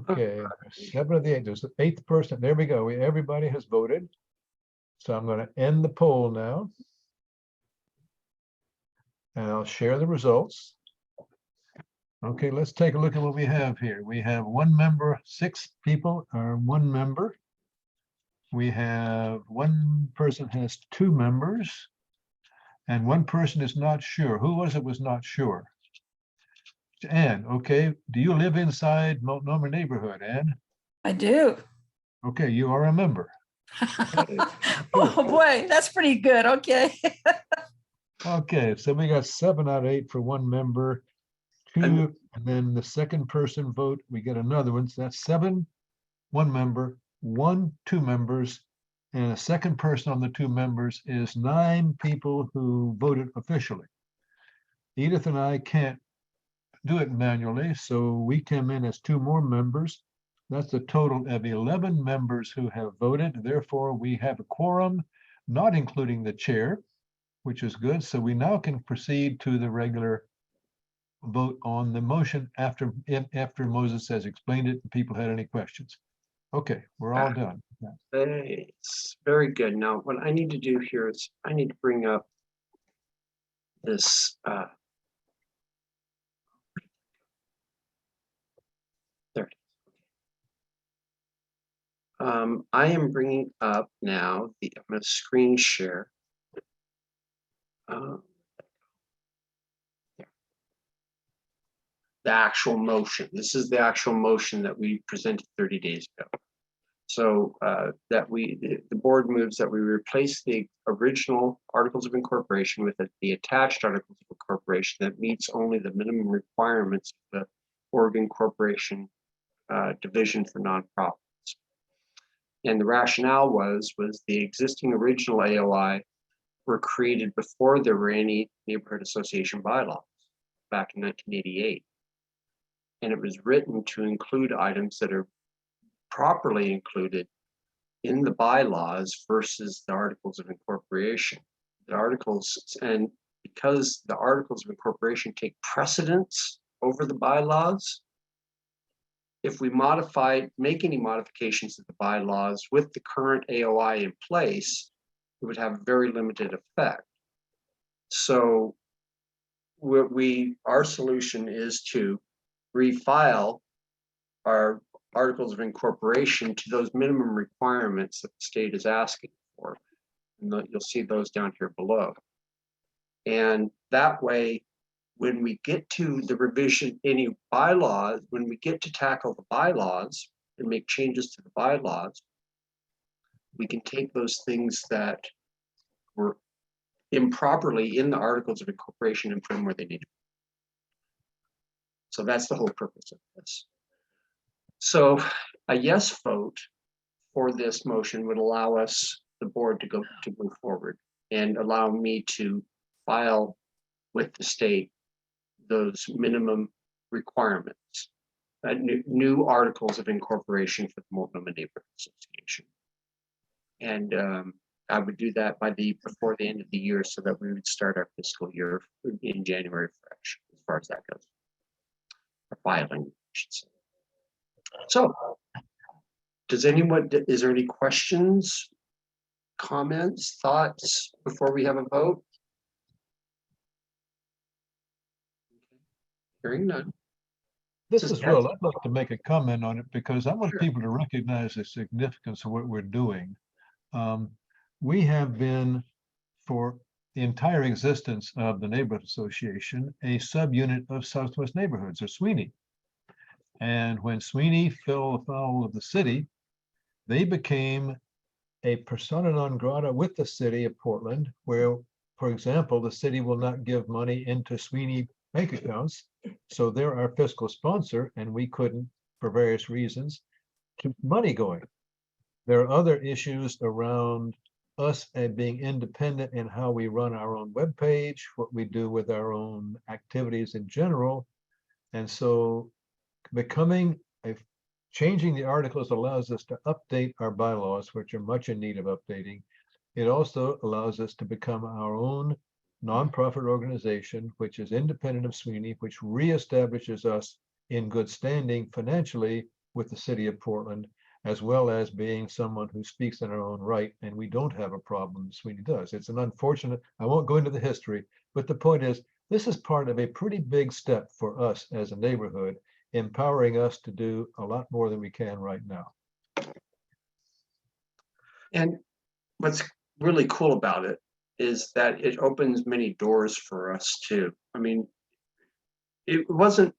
Okay, 7 of the 8, there's the 8th person. There we go. Everybody has voted. So I'm going to end the poll now. And I'll share the results. Okay, let's take a look at what we have here. We have 1 member, 6 people are 1 member. We have 1 person has 2 members. And 1 person is not sure. Who was not sure? Anne, okay. Do you live inside Multnomah neighborhood, Anne? I do. Okay, you are a member. Oh, boy, that's pretty good. Okay. Okay, so we got 7 out of 8 for 1 member, 2, and then the second person vote, we get another one. So that's 7, 1 member, 1, 2 members, and a second person on the 2 members is 9 people who voted officially. Edith and I can't do it manually, so we come in as 2 more members. That's a total of 11 members who have voted. Therefore, we have a quorum, not including the chair, which is good. So we now can proceed to the regular vote on the motion after Moses has explained it and people had any questions. Okay, we're all done. It's very good. Now, what I need to do here is I need to bring up this. There it is. I am bringing up now I'm going to screen share. The actual motion. This is the actual motion that we presented 30 days ago. So the board moves that we replace the original Articles of Incorporation with the attached Articles of Incorporation that meets only the minimum requirements of the Oregon Corporation Division for Nonprofits. And the rationale was the existing original AOI were created before there were any neighborhood association bylaws back in 1988. And it was written to include items that are properly included in the bylaws versus the Articles of Incorporation. The articles, and because the Articles of Incorporation take precedence over the bylaws, if we make any modifications to the bylaws with the current AOI in place, it would have very limited effect. So our solution is to refile our Articles of Incorporation to those minimum requirements that the state is asking for. And you'll see those down here below. And that way, when we get to the revision, any bylaws, when we get to tackle the bylaws and make changes to the bylaws, we can take those things that were improperly in the Articles of Incorporation and put them where they need to be. So that's the whole purpose of this. So a yes vote for this motion would allow us, the board, to move forward and allow me to file with the state those minimum requirements, new Articles of Incorporation for the Multnomah Neighborhood Association. And I would do that before the end of the year so that we would start our fiscal year in January fresh, as far as that goes. Or filing, I should say. So, is there any questions, comments, thoughts before we have a vote? Hearing none. This Just is Will. I'd like to make a comment on it because I want people to recognize the significance of what we're doing. We have been, for the entire existence of the Neighborhood Association, a subunit of Southwest Neighborhoods, or SWENY. And when SWENY fell afoul of the city, they became a persona non grata with the city of Portland, where, for example, the city will not give money into SWENY bank accounts. So they're our fiscal sponsor, and we couldn't, for various reasons, keep money going. There are other issues around us being independent in how we run our own webpage, what we do with our own activities in general. And so changing the articles allows us to update our bylaws, which are much in need of updating. It also allows us to become our own nonprofit organization, which is independent of SWENY, which reestablishes us in good standing financially with the city of Portland, as well as being someone who speaks in our own right. And we don't have a problem, SWENY does. It's an unfortunate, I won't go into the history, but the point is, this is part of a pretty big step for us as a neighborhood, empowering us to do a lot more than we can right now. And what's really cool about it is that it opens many doors for us too. I mean, it wasn't,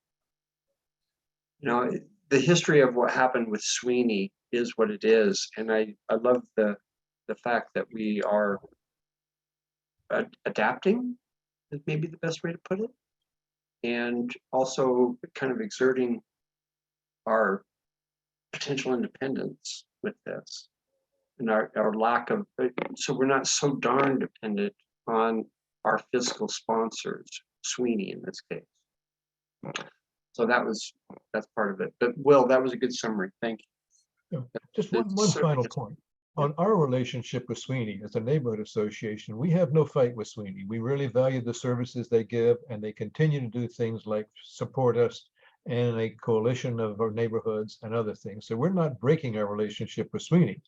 the history of what happened with SWENY is what it is. And I love the fact that we are adapting, is maybe the best way to put it. And also kind of exerting our potential independence with this. And our lack of, so we're not so darn dependent on our fiscal sponsors, SWENY in this case. So that's part of it. But Will, that was a good summary. Thank you. Yeah. Just one final point. On our relationship with SWENY as a neighborhood association, we have no fight with SWENY. We really value the services they give, and they continue to do things like support us and a coalition of our neighborhoods and other things. So we're not breaking our relationship with SWENY.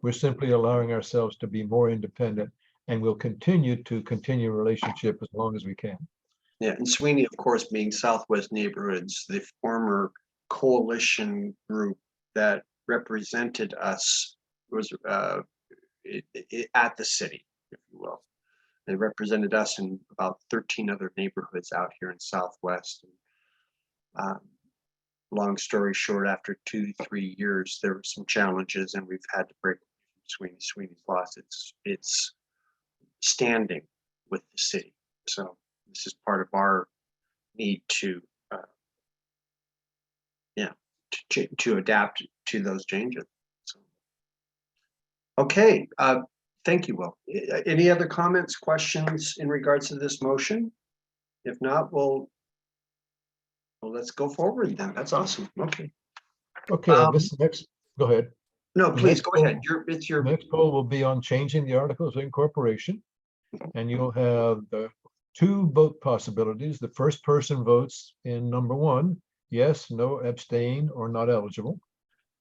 We're simply allowing ourselves to be more independent, and we'll continue a relationship as long as we can. Yeah, and SWENY, of course, being Southwest Neighborhoods, the former coalition group that represented us, was at the city, if you will. They represented us in about 13 other neighborhoods out here in Southwest. Long story short, after 2-3 years, there were some challenges, and we've had to break SWENY. SWENY's lost its standing with the city. So this is part of our need to adapt to those changes. So, okay, thank you, Will. Any other comments, questions in regards to this motion? If not, well, let's go forward then. That's awesome. Okay. Okay, this next, go ahead. No, The please next go ahead. It's your next poll will be on changing the Articles of Incorporation. And you'll have the 2 vote possibilities. The first person votes in number 1, yes, no, abstain, or not eligible.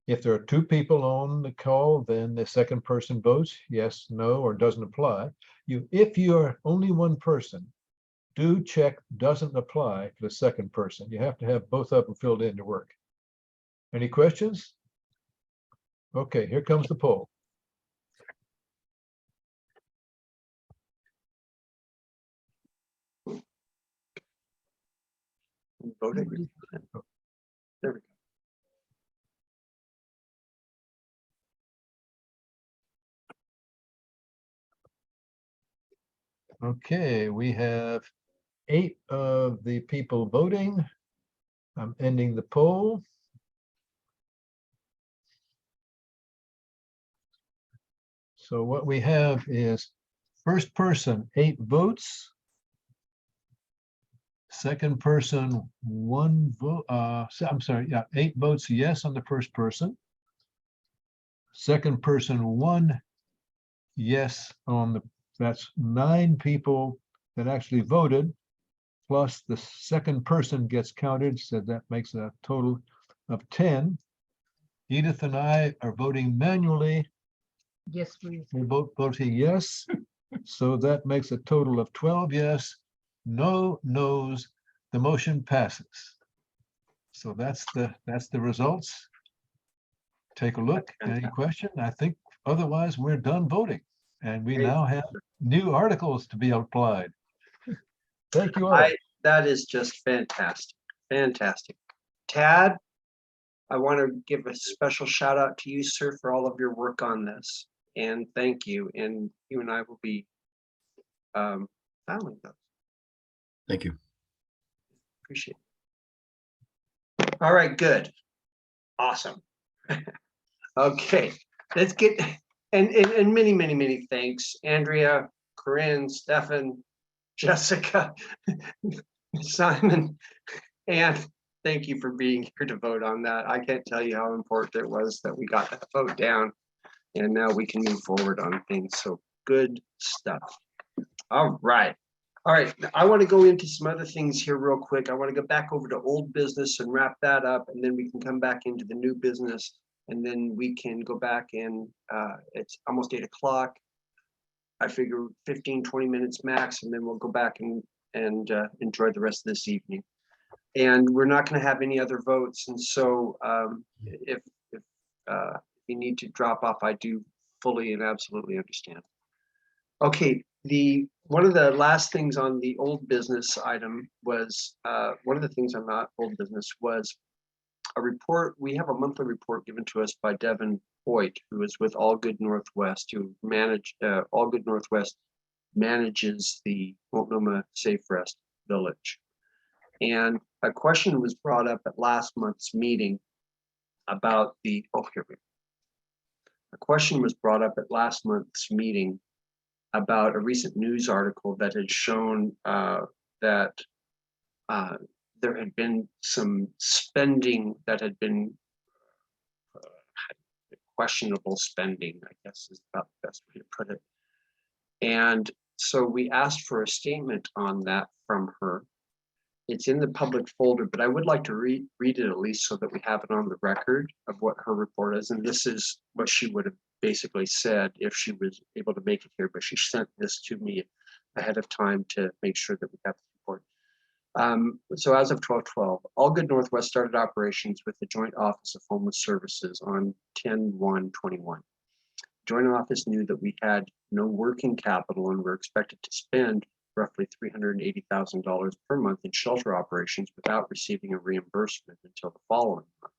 If there are 2 people on the call, then the second person votes yes, no, or doesn't apply. If you are only one person, do check doesn't apply for the second person. You have to have both of them filled in to work. Any questions? Okay, here comes the poll. voting. There we go. Okay, we have 8 of the people voting. I'm ending the poll. So what we have is first person, 8 votes. Second person, 1 vote. I'm sorry, yeah, 8 votes yes on the first person. Second person, 1 yes on the, that's 9 people that actually voted, plus the second person gets counted, so that makes a total of 10. Edith and I are voting manually. Yes, please. We're voting yes. So that makes a total of 12 yes, no no's. The motion passes. So that's the results. Take a look. Any question? I think otherwise we're done voting. And we now have new articles to be applied. Thank you all. That is just fantastic. Fantastic. Tad, I want to give a special shout out to you, sir, for all of your work on this. And thank you. And you and I will be filing those. Thank you. Appreciate it. All right, good. Awesome. Okay, let's get, and many thanks, Andrea, Corinne, Stefan, Jessica, Simon, and thank you for being here to vote on that. I can't tell you how important it was that we got that vote down, and now we can move forward on things. So good stuff. All right. All right, I want to go into some other things here real quick. I want to go back over to old business and wrap that up, and then we can come back into the new business, and then we can go back and it's almost 8 o'clock. I figure 15-20 minutes max, and then we'll go back and enjoy the rest of this evening. And we're not going to have any other votes, and so if you need to drop off, I do fully and absolutely understand. Okay, one of the last things on the old business item was one of the things on that old business was a report. We have a monthly report given to us by Devin Hoyt, who is with All Good Northwest, who All Good Northwest manages the Multnomah Safe Rest Village. And a question was brought up at last month's meeting about the, a question was brought up at last month's meeting about a recent news article that had shown that there had been some spending that had been questionable spending, I guess is about the best way to put it. And so we asked for a statement on that from her. It's in the public folder, but I would like to read it at least so that we have it on the record of what her report is. And this is what she would have basically said if she was able to make it here, but she sent this to me ahead of time to make sure that we have the report. So as of 12/12, All Good Northwest started operations with the Joint Office of Homeless Services on 10/1/21. Joint Office knew that we had no working capital and were expected to spend roughly $380,000 per month in shelter operations without receiving a reimbursement until the following month.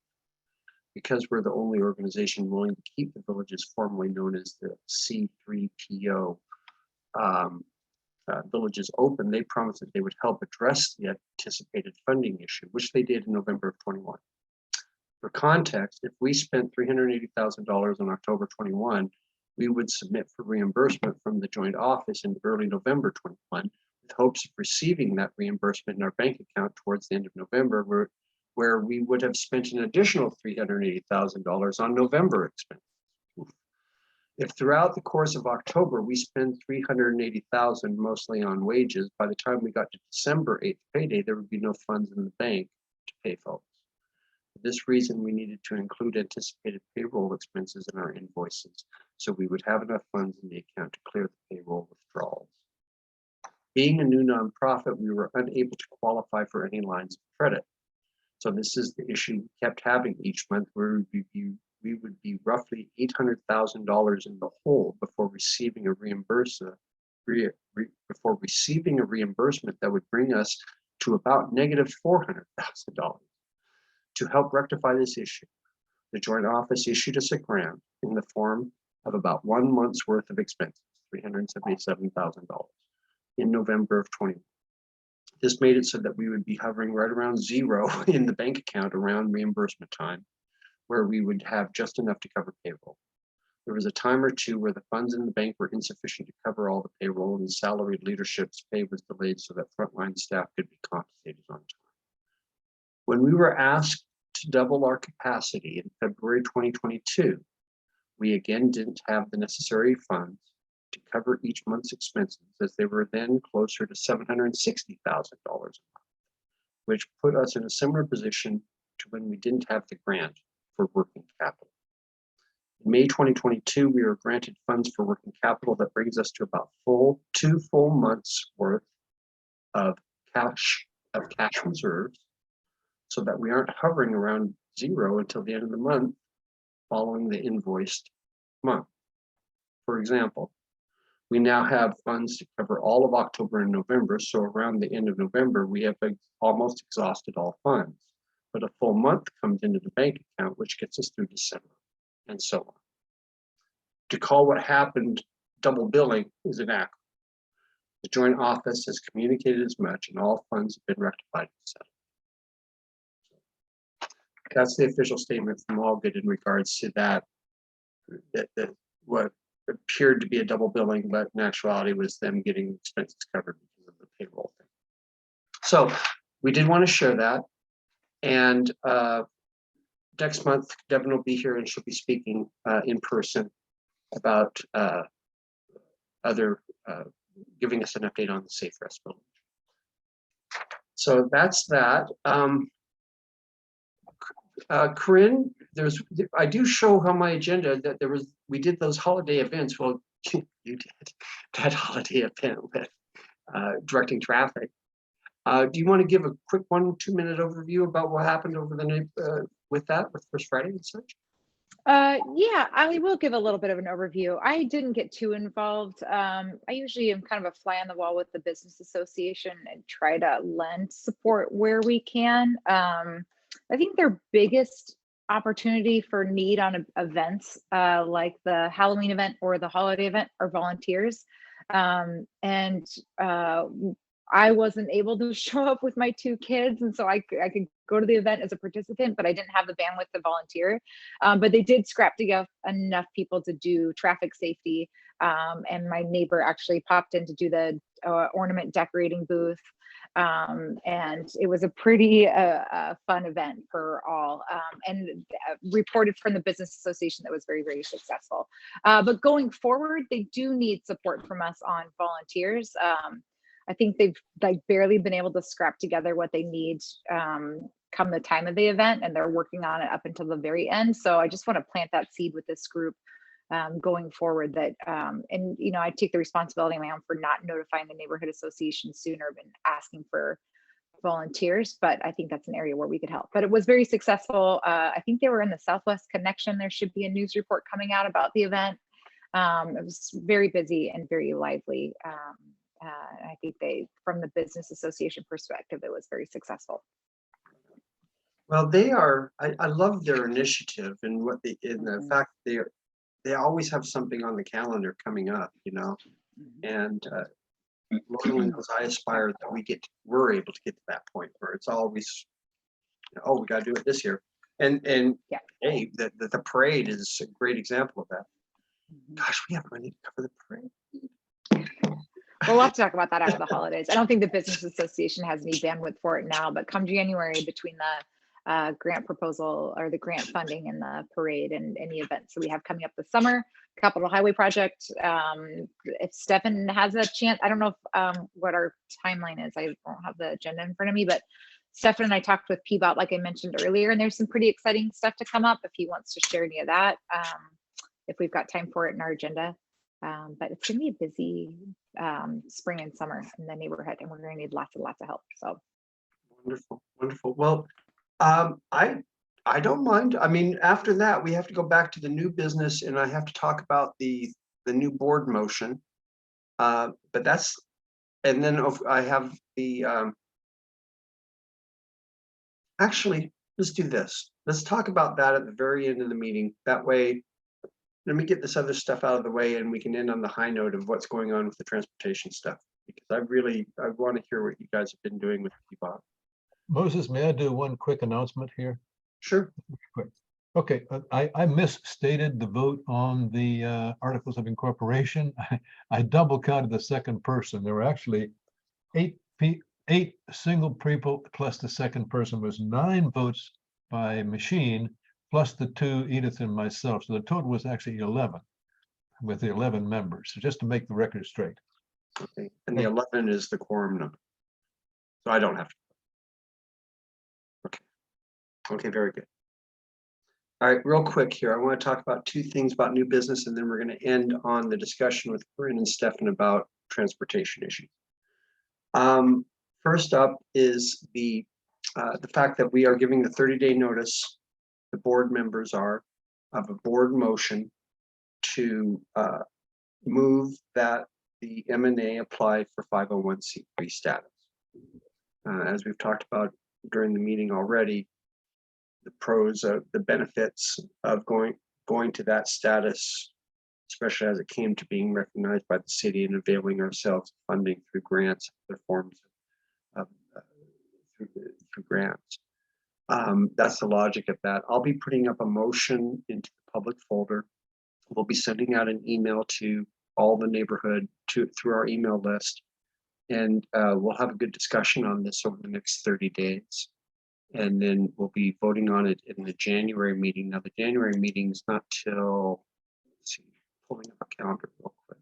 Because we're the only organization willing to keep the villages formerly known as the C3PO villages open, they promised that they would help address the anticipated funding issue, which they did in November of 21. For context, if we spent $380,000 on October 21, we would submit for reimbursement from the Joint Office in early November 21, with hopes of receiving that reimbursement in our bank account towards the end of November, where we would have spent an additional $380,000 on November expenses. If throughout the course of October we spend $380,000 mostly on wages, by the time we got to December 8th payday, there would be no funds in the bank to pay folks. For this reason, we needed to include anticipated payroll expenses in our invoices, so we would have enough funds in the account to clear the payroll withdrawals. Being a new nonprofit, we were unable to qualify for any lines of credit. So this is the issue we kept having each month, where we would be roughly $800,000 in the hole before receiving a reimbursement that would bring us to about negative $400,000. To help rectify this issue, the Joint Office issued us a grant in the form of about 1 month's worth of expenses, $377,000, in November of 20. This made it so that we would be hovering right around zero in the bank account around reimbursement time, where we would have just enough to cover payroll. There was a time or two where the funds in the bank were insufficient to cover all the payroll, and the salaried leadership's pay was delayed so that frontline staff could be compensated on time. When we were asked to double our capacity in February 2022, we again didn't have the necessary funds to cover each month's expenses, as they were then closer to $760,000 a month, which put us in a similar position to when we didn't have the grant for working capital. In May 2022, we were granted funds for working capital that brings us to about 2 full months worth of cash reserves, so that we aren't hovering around zero until the end of the month following the invoiced month. For example, we now have funds to cover all of October and November, so around the end of November, we have almost exhausted all funds. But a full month comes into the bank account, which gets us through December, and so on. To call what happened double billing is inaccurate. The joint office has communicated as much, and all funds have been rectified and settled. That's the official statement from Allgood in regards to that what appeared to be a double billing, but in actuality was them getting expenses covered because of the payroll thing. So we did want to share that. And next month, Devin will be here and she'll be speaking in person about giving us an update on the Safe Rest building. So that's that. Corinne, I do show on my agenda that we did those holiday events. Well, you did that holiday event with directing traffic. Do you want to give a quick 1-2 minute overview about what happened over with First Friday and such? Yeah, I will give a little bit of an overview. I didn't get too involved. I usually am kind of a fly on the wall with the business association and try to lend support where we can. I think their biggest opportunity for need on events like the Halloween event or the holiday event are volunteers. I wasn't able to show up with my 2 kids, and so I could go to the event as a participant, but I didn't have the bandwidth to volunteer. But they did scrap together enough people to do traffic safety, and my neighbor actually popped in to do the ornament decorating booth. And it was a pretty fun event for all, and reported from the business association that was very, very successful. But going forward, they do need support from us on volunteers. I think they've barely been able to scrap together what they need come the time of the event, and they're working on it up until the very end. So I just want to plant that seed with this group going forward that, and I take the responsibility on my own for not notifying the neighborhood association sooner and asking for volunteers, but I think that's an area where we could help. But it was very successful. I think they were in the Southwest Connection. There should be a news report coming out about the event. It was very busy and very lively. I think from the business association perspective, it was very successful. Well, I love their initiative and the fact they always have something on the calendar coming up, and Lord only knows I aspire that we're able to get to that point where it's always, we got to do it this year. And yeah. Hey, the parade is a great example of that. Gosh, we have money to cover the parade. Well, we'll have to talk about that after the holidays. I don't think the business association has any bandwidth for it now, but come January, between the grant proposal or the grant funding and the parade and any events that we have coming up this summer, Capital Highway Project. If Stefan has a chance, I don't know if, what our timeline is. I don't have the agenda in front of me, but Stefan and I talked with PBOT, like I mentioned earlier, and there's some pretty exciting stuff to come up if he wants to share any of that, if we've got time for it in our agenda. But it's going to be a busy spring and summer in the neighborhood, and we're going to need lots and lots of help. So wonderful. Well, I don't mind. I mean, after that, we have to go back to the new business, and I have to talk about the new board motion. But and then I have the. Actually, let's do this. Let's talk about that at the very end of the meeting. That way, let me get this other stuff out of the way, and we can end on the high note of what's going on with the transportation stuff, because I want to hear what you guys have been doing with PBOT. Moses, may I do one quick announcement here? Sure. Quick. Okay, I misstated the vote on the Articles of Incorporation. I double counted the second person. There were actually eight single people plus the second person. Was 9 votes by machine plus the 2, Edith and myself. So the total was actually 11 with the 11 members. So just to make the record straight. Okay, and the 11 is the quorum number. So I don't have to. Okay, very good. All right, real quick here, I want to talk about two things about new business, and then we're going to end on the discussion with Corinne and Stefan about transportation issues. First up is the fact that we are giving the 30-day notice, the board members are, of a board motion to move that the M&A apply for 501c3 status. As we've talked about during the meeting already, the pros of the benefits of going to that status, especially as it came to being recognized by the city and availing ourselves of funding through grants, other forms of through grants. That's the logic of that. I'll be putting up a motion into the public folder. We'll be sending out an email to all the neighborhood through our email list, and we'll have a good discussion on this over the next 30 days. And then we'll be voting on it in the January meeting. Now, the January meeting is not till, let's see, pulling up a calendar real quick.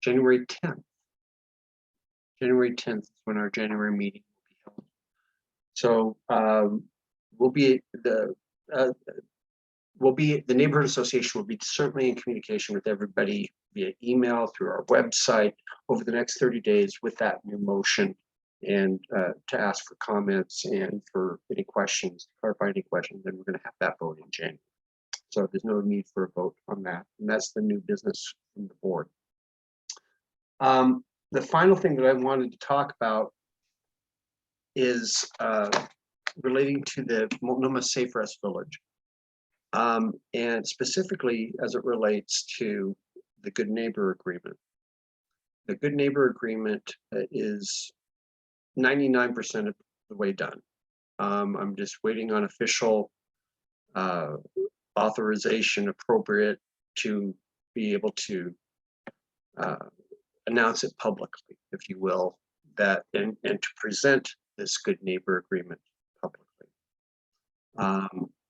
January 10th. January 10th is when our January meeting will be held. So the neighborhood association will be certainly in communication with everybody via email, through our website over the next 30 days with that new motion, and to ask for comments and for any questions, clarify any questions. Then we're going to have that vote in January. So there's no need for a vote on that. And that's the new business from the board. The final thing that I wanted to talk about is relating to the Multnomah Safe Rest Village. And specifically as it relates to the Good Neighbor Agreement. The Good Neighbor Agreement is 99% of the way done. I'm just waiting on official authorization appropriate to be able to announce it publicly, if you will, that and to present this Good Neighbor Agreement publicly.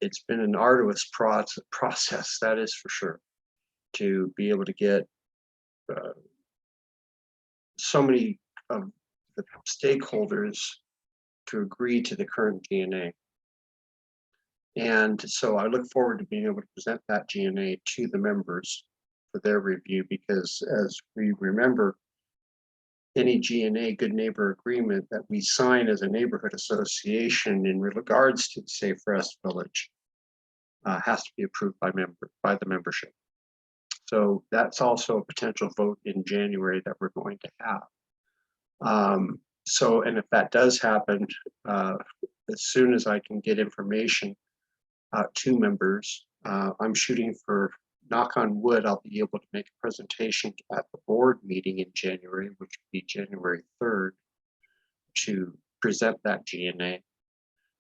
It's been an arduous process, that is for sure, to be able to get so many of the stakeholders to agree to the current GNA. And so I look forward to being able to present that GNA to the members for their review, because as we remember, any GNA, Good Neighbor Agreement, that we sign as a neighborhood association in regards to the Safe Rest Village has to be approved by the membership. So that's also a potential vote in January that we're going to have. So, and if that does happen, as soon as I can get information to members, I'm shooting for, knock on wood, I'll be able to make a presentation at the board meeting in January, which would be January 3rd, to present that GNA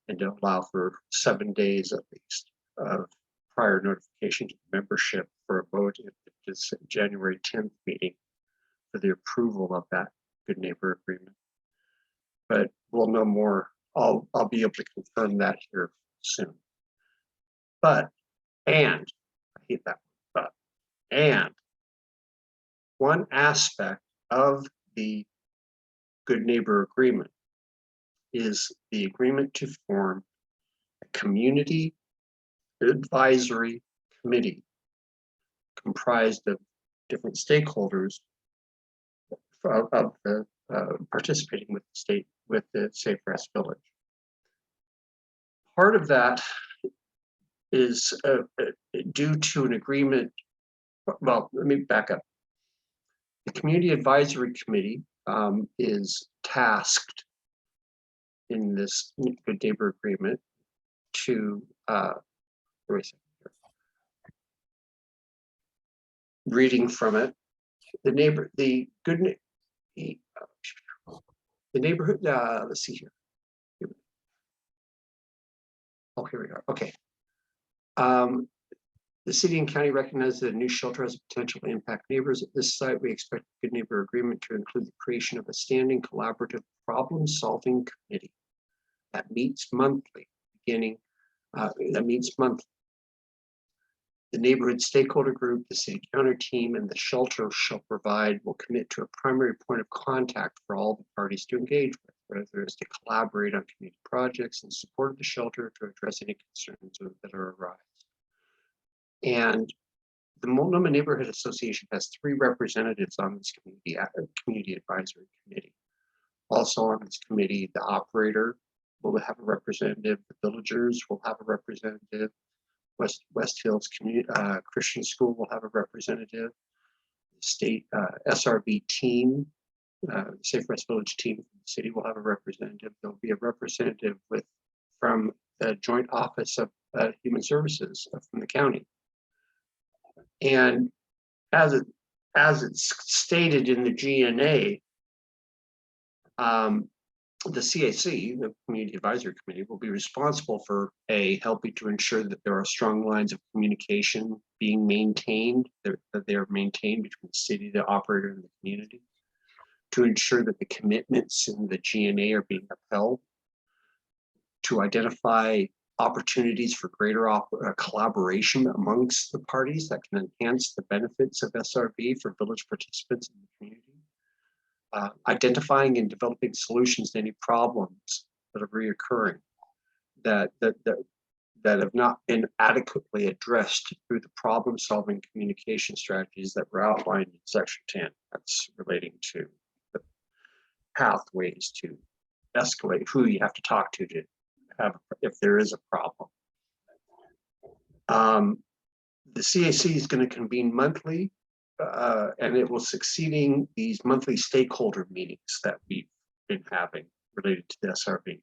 and to allow for 7 days at least of prior notification to the membership for a vote at this January 10th meeting for the approval of that Good Neighbor Agreement. But we'll know more. I'll be able to confirm that here soon. But, and, I hate that, but, and one aspect of the Good Neighbor Agreement is the agreement to form a community advisory committee comprised of different stakeholders of the participating with the state, with the Safe Rest Village. Part of that is due to an agreement. Well, let me back up. The Community Advisory Committee is tasked in this Good Neighbor Agreement to reading from it, the neighborhood, let's see here. Oh, here we are. Okay. The city and county recognize that a new shelter has a potential to impact neighbors. At this site, we expect the Good Neighbor Agreement to include the creation of a standing collaborative problem-solving committee that meets monthly, The neighborhood stakeholder group, the city counter team, and the shelter will commit to a primary point of contact for all the parties to engage with. whether it's to collaborate on community projects and support the shelter to address any concerns that arise. And the Multnomah Neighborhood Association has 3 representatives on this community advisory committee. Also on this committee, the operator will have a representative, the villagers will have a representative, West Hills Christian School will have a representative, the state SRV team, Safe Rest Village team from the city will have a representative. There'll be a representative from the Joint Office of Human Services from the county. And as it's stated in the GNA, the CAC, the Community Advisory Committee, will be responsible for helping to ensure that there are strong lines of communication being maintained, that they are maintained between the city, the operator, and the community, to ensure that the commitments in the GNA are being upheld, to identify opportunities for greater collaboration amongst the parties that can enhance the benefits of SRV for village participants in the community, identifying and developing solutions to any problems that are reoccurring that have not been adequately addressed through the problem-solving communication strategies that were outlined in Section 10. That's relating to the pathways to escalate who you have to talk to have if there is a problem. The CAC is going to convene monthly, and it will succeeding these monthly stakeholder meetings that we've been having related to the SRV.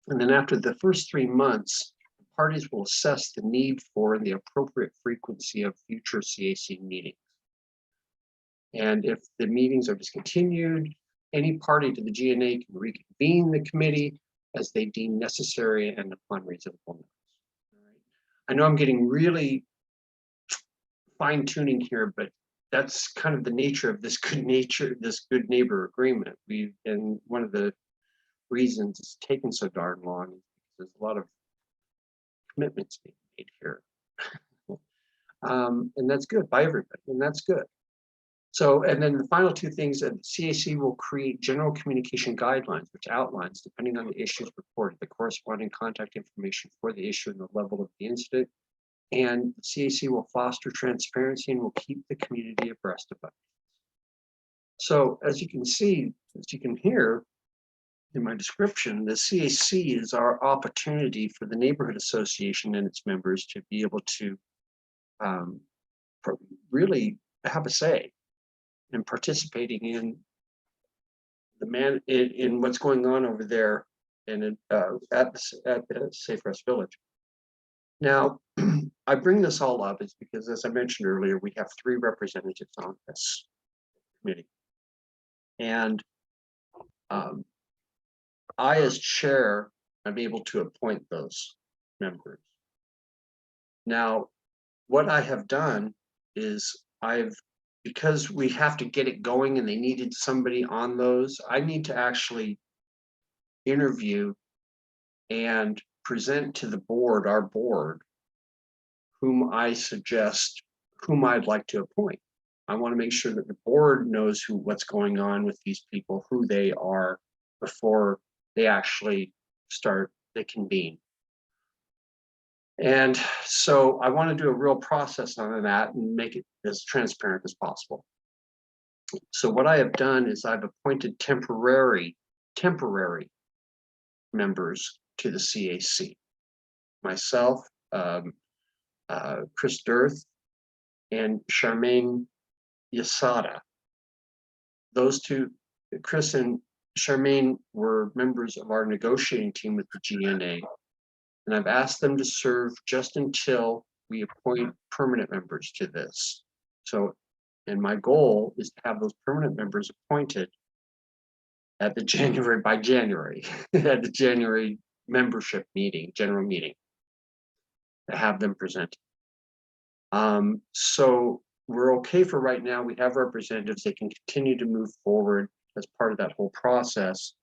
And then after the first 3 months, the parties will assess the need for and the appropriate frequency of future CAC meetings. And if the meetings are discontinued, any party to the GNA can reconvene the committee as they deem necessary and upon reasonableness. I know I'm getting really fine-tuning here, but that's kind of the nature of this good neighbor agreement. And one of the reasons it's taken so darn long is because there's a lot of commitments being made here. And that's good by everybody, and that's good. So, and then the final 2 things, that the CAC will create general communication guidelines, which outlines, depending on the issues reported, the corresponding contact information for the issue and the level of the incident. And the CAC will foster transparency and will keep the community abreast of it. So as you can see, as you can hear in my description, the CAC is our opportunity for the neighborhood association and its members to be able to really have a say in participating in in what's going on over there and at the Safe Rest Village. Now, I bring this all up is because, as I mentioned earlier, we have 3 representatives on this committee. And I, as chair, I'm able to appoint those members. Now, what I have done is because we have to get it going and they needed somebody on those, I need to actually interview and present to the board, our board, whom I'd like to appoint. I want to make sure that the board knows what's going on with these people, who they are, before they actually they convene. And so I want to do a real process on that and make it as transparent as possible. So what I have done is I've appointed temporary members to the CAC. Myself, Chris Dirth, and Charmaine Yasada. Those 2, Chris and Charmaine, were members of our negotiating team with the GNA, and I've asked them to serve just until we appoint permanent members to this. So, and my goal is to have those permanent members appointed at the by January, at the January membership meeting, general meeting, to have them presented. So we're okay for right now. We have representatives. They can continue to move forward as part of that whole process.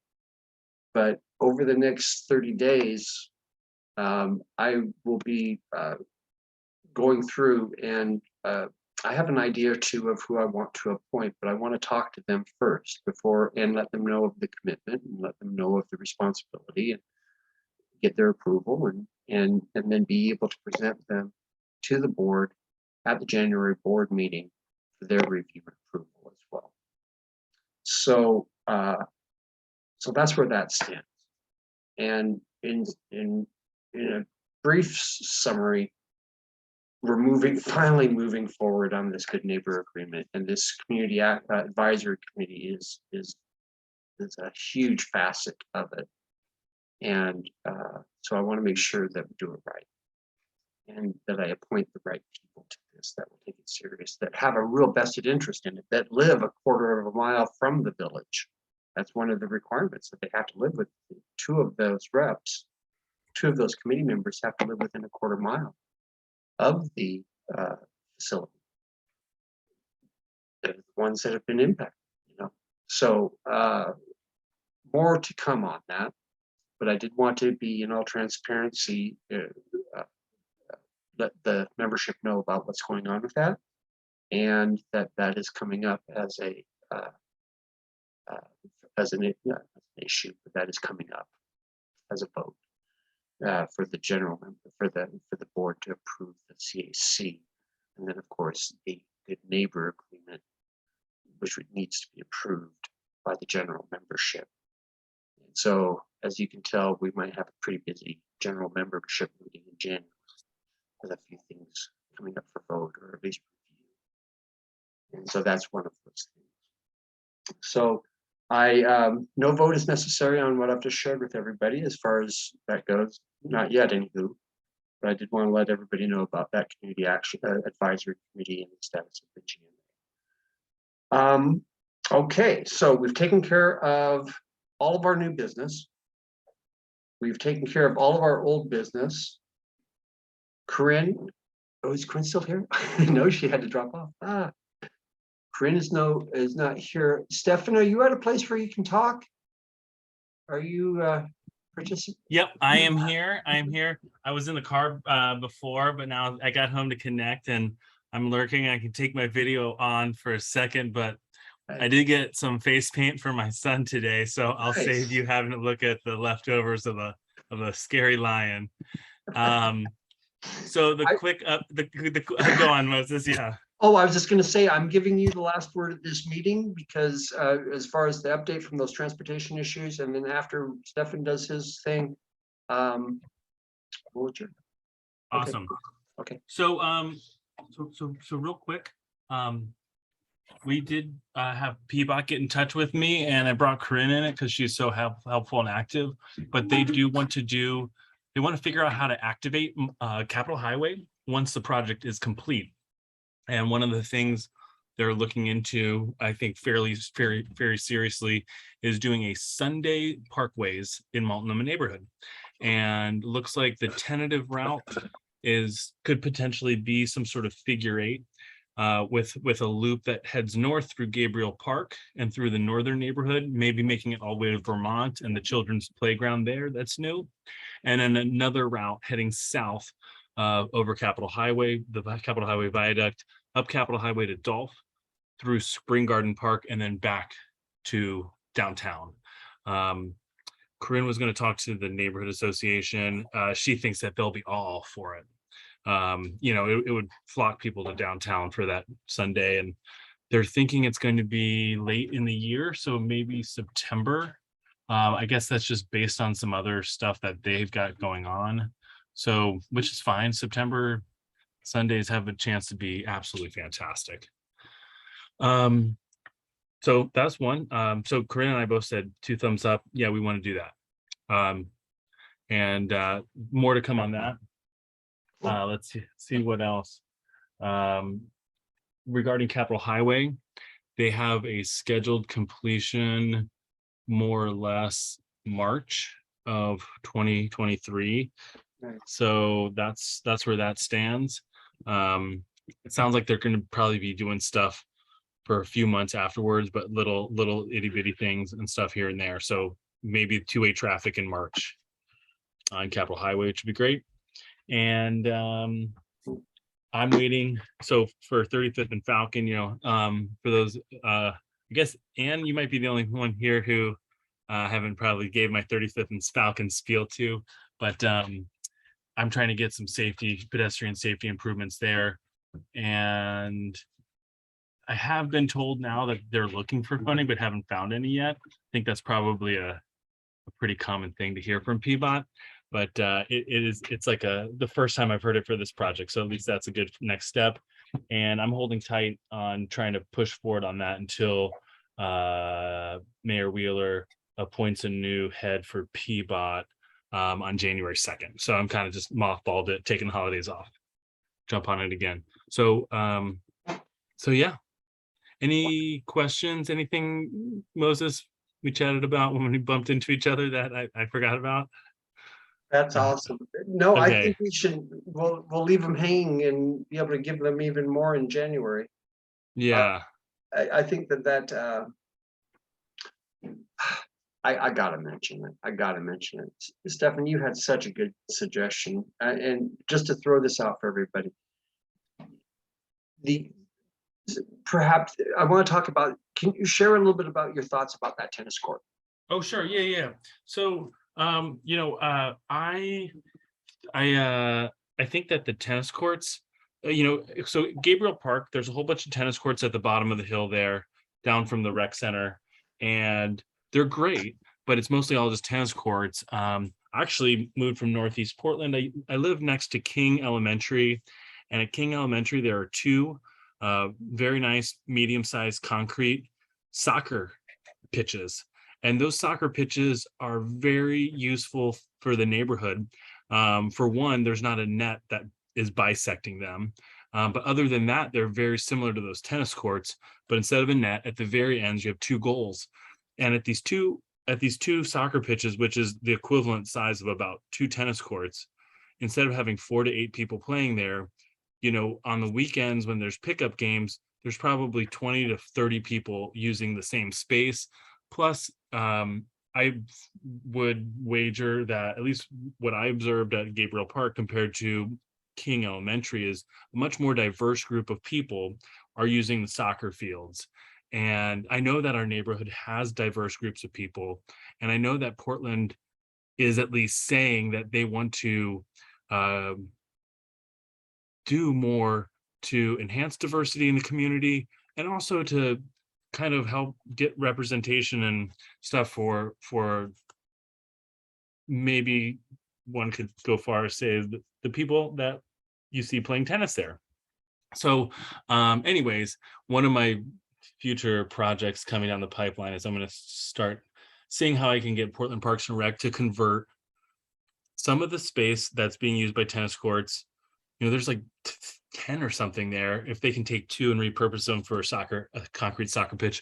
But over the next 30 days, I will be going through and I have an idea or two of who I want to appoint, but I want to talk to them first before and let them know of the commitment and let them know of the responsibility and get their approval and then be able to present them to the board at the January board meeting for their review and approval as well. So so that's where that stands. And in a brief summary, we're finally moving forward on this good neighbor agreement, and this community advisory committee is a huge facet of it. And so I want to make sure that we do it right, and that I appoint the right people to this that will take it serious, that have a real vested interest in it, that live a quarter of a mile from the village. That's one of the requirements, that they have to live with. Two of those reps, two of those committee members have to live within a quarter mile of the facility. They're the ones that have been impacted, you know. So more to come on that, but I did want to be in all transparency, let the membership know about what's going on with that, and that is coming up as an issue, but that is coming up as a vote for the general member, for the board to approve the CAC, and then of course the good neighbor agreement, which needs to be approved by the general membership. And so, as you can tell, we might have a pretty busy general membership meeting in January with a few things coming up for vote, or at least review. And so that's one of those things. So no vote is necessary on what I've just shared with everybody as far as that goes. Not yet, anywho. But I did want to let everybody know about that community action advisory committee and the status of the GMA. Okay, so we've taken care of all of our new business. We've taken care of all of our old business. Corinne, oh, is Corinne still here? No, she had to drop off. Corinne is not here. Stefan, are you at a place where you can talk? Are you participating? Yep, I am here. I am here. I was in the car before, but now I got home to connect and I'm lurking. I can take my video on for a second, but I did get some face paint for my son today, so I'll Nice. save you having to look at the leftovers of a scary lion. So the quick go on, Moses. Yeah. Oh, I was just going to say, I'm giving you the last word at this meeting because as far as the update from those transportation issues, and then after Stefan does his thing, we'll adjourn. Awesome. Okay. So so real quick, we did have PBOT get in touch with me, and I brought Corinne in it because she's so helpful and active. But they want to figure out how to activate Capitol Highway once the project is complete. And one of the things they're looking into, I think very seriously, is doing a Sunday parkways in Multnomah neighborhood. And looks like the tentative route could potentially be some sort of figure eight with a loop that heads north through Gabriel Park and through the northern neighborhood, maybe making it all the way to Vermont and the children's playground there that's new. And then another route heading south over Capitol Highway, the Capitol Highway Viaduct, up Capitol Highway to Dolph, through Spring Garden Park, and then back to downtown. Corinne was going to talk to the neighborhood association. She thinks that they'll be all for it. You know, it would flock people to downtown for that Sunday, and they're thinking it's going to be late in the year, so maybe September. I guess that's just based on some other stuff that they've got going on. So, which is fine. September Sundays have a chance to be absolutely fantastic. So that's one. So Corinne and I both said 2 thumbs up. Yeah, we want to do that. And more to come on that. Let's see what else. Regarding Capitol Highway, they have a scheduled completion more or less March of 2023. Nice. So that's where that stands. It sounds like they're going to probably be doing stuff for a few months afterwards, but little itty bitty things and stuff here and there. So maybe 2-way traffic in March on Capitol Highway, which would be great. And I'm waiting. So for 35th and Falcon, for those, I guess, Anne, you might be the only one here who haven't probably gave my 35th and Falcon spiel to, but I'm trying to get some pedestrian safety improvements there. And I have been told now that they're looking for funding, but haven't found any yet. I think that's probably a pretty common thing to hear from PBOT, but it's like the first time I've heard it for this project. So at least that's a good next step. And I'm holding tight on trying to push forward on that until Mayor Wheeler appoints a new head for PBOT on January 2nd. So I'm kind of just mothballed it, taking the holidays off, jump on it again. So yeah. Any questions? Anything, Moses, we chatted about when we bumped into each other that I forgot about? That's awesome. No, I Okay. think we'll leave them hanging and be able to give them even more in January. Yeah. I think that I gotta mention it. I gotta mention it. Stefan, you had such a good suggestion. And just to throw this out for everybody. Perhaps I want to talk about, can you share a little bit about your thoughts about that tennis court? Oh, sure. Yeah. So, I think that the tennis courts, so Gabriel Park, there's a whole bunch of tennis courts at the bottom of the hill there, down from the rec center, and they're great, but it's mostly all just tennis courts. I actually moved from Northeast Portland. I live next to King Elementary, and at King Elementary, there are two very nice medium-sized concrete soccer pitches. And those soccer pitches are very useful for the neighborhood. For one, there's not a net that is bisecting them. But other than that, they're very similar to those tennis courts. But instead of a net, at the very ends, you have two goals. And at these two soccer pitches, which is the equivalent size of about two tennis courts, instead of having 4 to 8 people playing there, on the weekends when there's pickup games, there's probably 20 to 30 people using the same space. Plus, I would wager that at least what I observed at Gabriel Park compared to King Elementary is a much more diverse group of people are using the soccer fields. And I know that our neighborhood has diverse groups of people. And I know that Portland is at least saying that they want to do more to enhance diversity in the community and also to kind of help get representation and stuff for maybe one could go far as say the people that you see playing tennis there. So anyways, one of my future projects coming down the pipeline is I'm going to start seeing how I can get Portland Parks and Rec to convert some of the space that's being used by tennis courts. There's like 10 or something there. If they can take 2 and repurpose them for a concrete soccer pitch,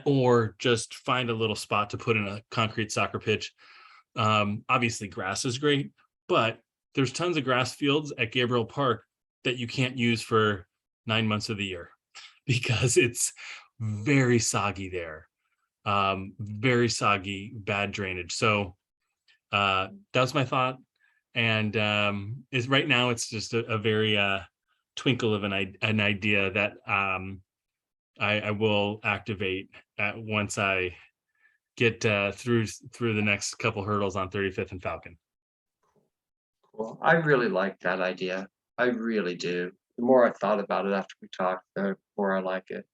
or just find a little spot to put in a concrete soccer pitch. Obviously grass is great, but there's tons of grass fields at Gabriel Park that you can't use for 9 months of the year because it's very soggy there. Very soggy, bad drainage. So that's my thought. And is right now it's just a very twinkle of an idea that I will activate once I get through the next couple hurdles on 35th and Falcon. Well, I really like that idea. I really do. The more I thought about it after we talked, the more I like it.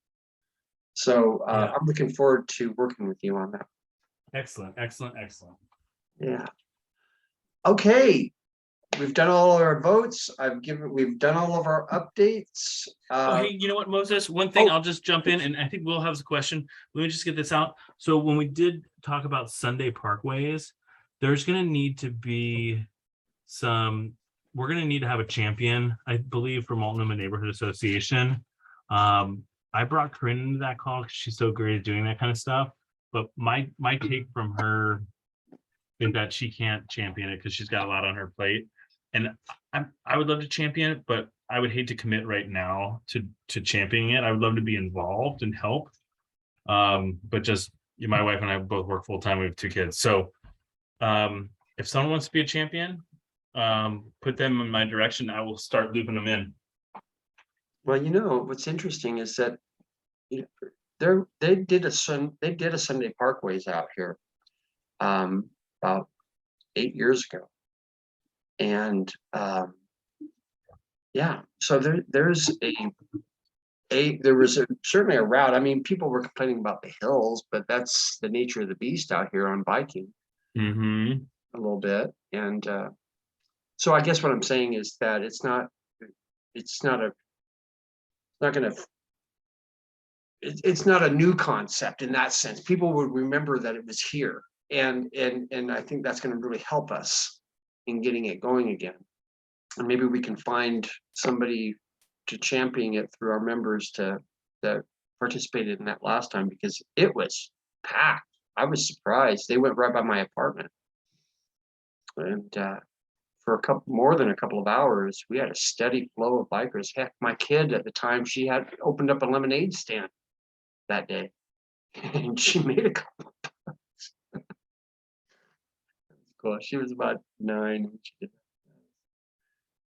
So Yeah. I'm looking forward to working with you on that. Excellent. Yeah. Okay. We've done all our votes. We've done all of our updates. Oh, hey, you know what, Moses? One thing, oh. I'll just jump in, and I think Will has a question. Let me just get this out. So when we did talk about Sunday parkways, there's going to need to be we're going to need to have a champion, I believe, for Multnomah Neighborhood Association. I brought Corinne into that call because she's so great at doing that kind of stuff. But my take from her is that she can't champion it because she's got a lot on her plate. And I would love to champion it, but I would hate to commit right now to championing it. I would love to be involved and help. But just my wife and I both work full time. We have 2 kids. So if someone wants to be a champion, put them in my direction. I will start looping them in. Well, what's interesting is that they did a Sunday Parkways out here about 8 years ago. And yeah, so there was certainly a route. I mean, people were complaining about the hills, but that's the nature of the beast out here on biking Mm-hmm. a little bit. And so I guess what I'm saying is that it's not gonna it's not a new concept in that sense. People would remember that it was here. And I think that's going to really help us in getting it going again. And maybe we can find somebody to champion it through our members that participated in that last time, because it was packed. I was surprised. They went right by my apartment. And for more than a couple of hours, we had a steady flow of bikers. Heck, my kid at the time, she had opened up a lemonade stand that day, and she made a couple of bucks. Cool. She was about 9 when she did that.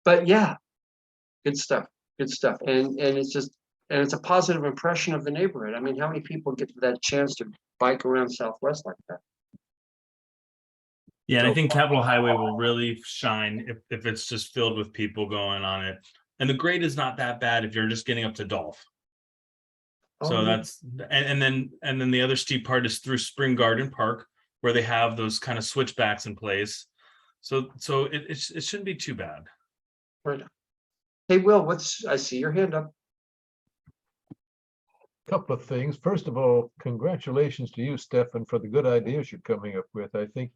But yeah, good stuff. Good stuff. And it's a positive impression of the neighborhood. I mean, how many people get that chance to bike around Southwest like that? Yeah, and I think Capitol Highway will really shine if it's just filled with people going on it. And the grade is not that bad if you're just getting up to Dolph. So Oh, yeah. that's and then the other steep part is through Spring Garden Park, where they have those kind of switchbacks in place. So it shouldn't be too bad. Right. Hey, Will, I see your hand up. Couple of things. First of all, congratulations to you, Stefan, for the good ideas you're coming up with. I think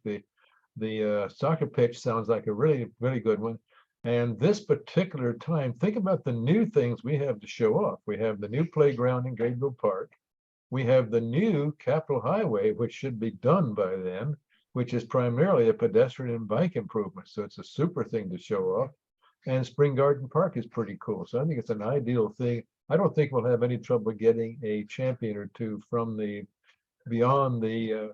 the soccer pitch sounds like a really, really good one. And this particular time, think about the new things we have to show off. We have the new playground in Greenville Park. We have the new Capitol Highway, which should be done by then, which is primarily a pedestrian and bike improvement. So it's a super thing to show off. And Spring Garden Park is pretty cool. So I think it's an ideal thing. I don't think we'll have any trouble getting a champion or two from beyond the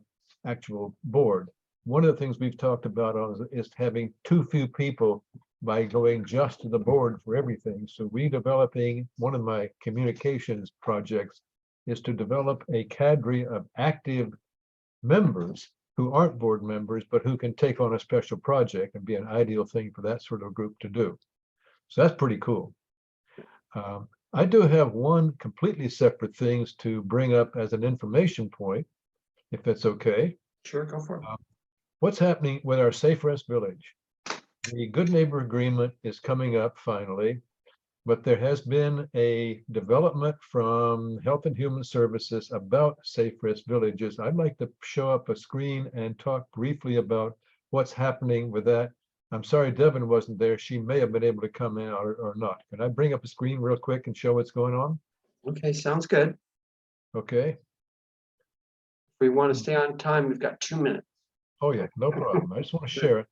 actual board. One of the things we've talked about is having too few people by going just to the board for everything. So redeveloping, one of my communications projects is to develop a cadre of active members who aren't board members, but who can take on a special project and be an ideal thing for that sort of group to do. So that's pretty cool. I do have one completely separate things to bring up as an information point, if that's okay. Sure, go for it. What's happening with our Safe Rest Village? The Good Neighbor Agreement is coming up finally, but there has been a development from Health and Human Services about Safe Rest Villages. I'd like to show up a screen and talk briefly about what's happening with that. I'm sorry Devin wasn't there. She may have been able to come in or not. Can I bring up a screen real quick and show what's going on? Okay, sounds good. Okay. If we want to stay on time, we've got 2 minutes. Oh yeah, no problem. I just want to share it.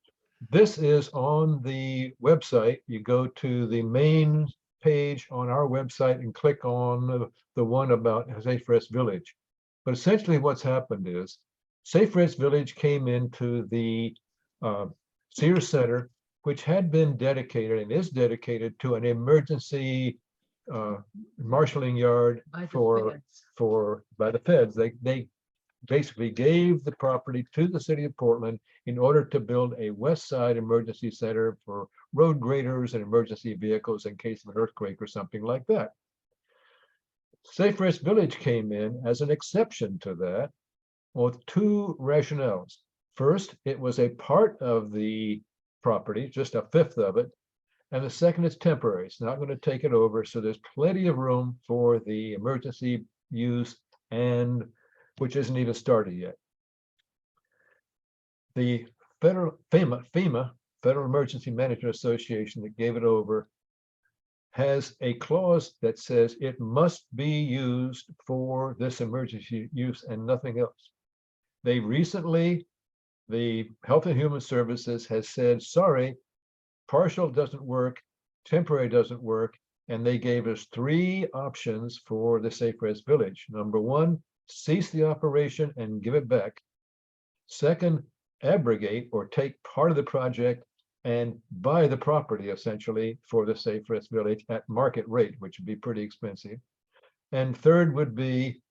This is on the website. You go to the main page on our website and click on the one about Safe Rest Village. But essentially what's happened is Safe Rest Village came into the Sears Center, which had been dedicated and is dedicated to an emergency marshaling yard by the feds. They basically gave the property to the city of Portland in order to build a west side emergency center for road graders and emergency vehicles in case of an earthquake or something like that. Safe Rest Village came in as an exception to that with two rationales. First, it was a part of the property, just a fifth of it. And the second, it's temporary. It's not going to take it over. So there's plenty of room for the emergency use, and which isn't even started yet. The FEMA, Federal Emergency Management Association, that gave it over, has a clause that says it must be used for this emergency use and nothing else. They recently, the Health and Human Services has said, sorry, partial doesn't work, temporary doesn't work, and they gave us 3 options for the Safe Rest Village. Number 1, cease the operation and give it back. Second, abrogate or take part of the project and buy the property essentially for the Safe Rest Village at market rate, which would be pretty expensive. And third would be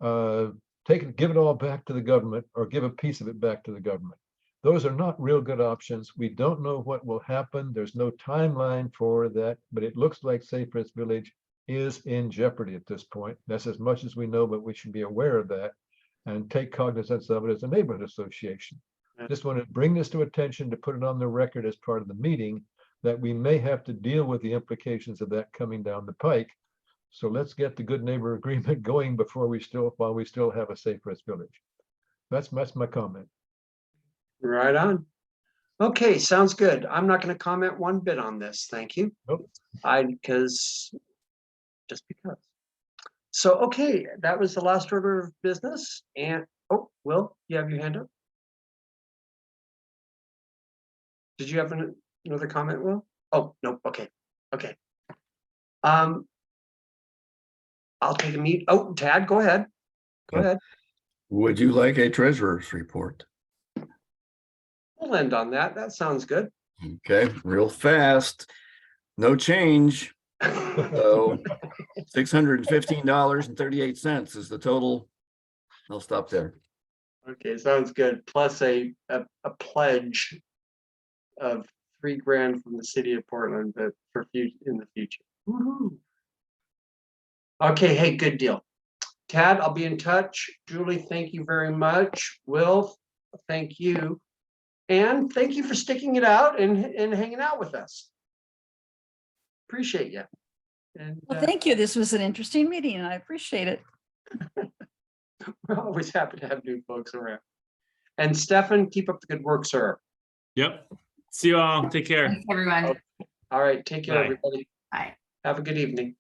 give it all back to the government or give a piece of it back to the government. Those are not real good options. We don't know what will happen. There's no timeline for that, but it looks like Safe Rest Village is in jeopardy at this point. That's as much as we know, but we should be aware of that and take cognizance of it as a neighborhood association. Just want to bring this to attention to put it on the record as part of the meeting that we may have to deal with the implications of that coming down the pike. So let's get the good neighbor agreement going while we still have a Safe Rest Village. That's my comment. Right on. Okay, sounds good. I'm not going to comment one bit on this. Thank you. Nope. Just because. So, okay, that was the last order of business. And, oh, Will, you have your hand up? Did you have another comment, Will? Oh, no, okay, okay. I'll take a meet. Oh, Tad, go ahead. Go ahead. Would you like a treasurer's report? We'll end on that. That sounds good. Okay, real fast. No change. So $615.38 is the total. I'll stop there. Okay, sounds good. Plus a pledge of $3,000 from the city of Portland, but in the future. Woohoo. Okay, hey, good deal. Tad, I'll be in touch. Julie, thank you very much. Will, thank you. And thank you for sticking it out and hanging out with us. Appreciate you. And Well, thank you. This was an interesting meeting and I appreciate it. we're always happy to have new folks around. And Stefan, keep up the good work, sir. Yep. See you all. Take care. Thanks, everyone. All right, take care, Bye. everybody. Bye. Have a good evening.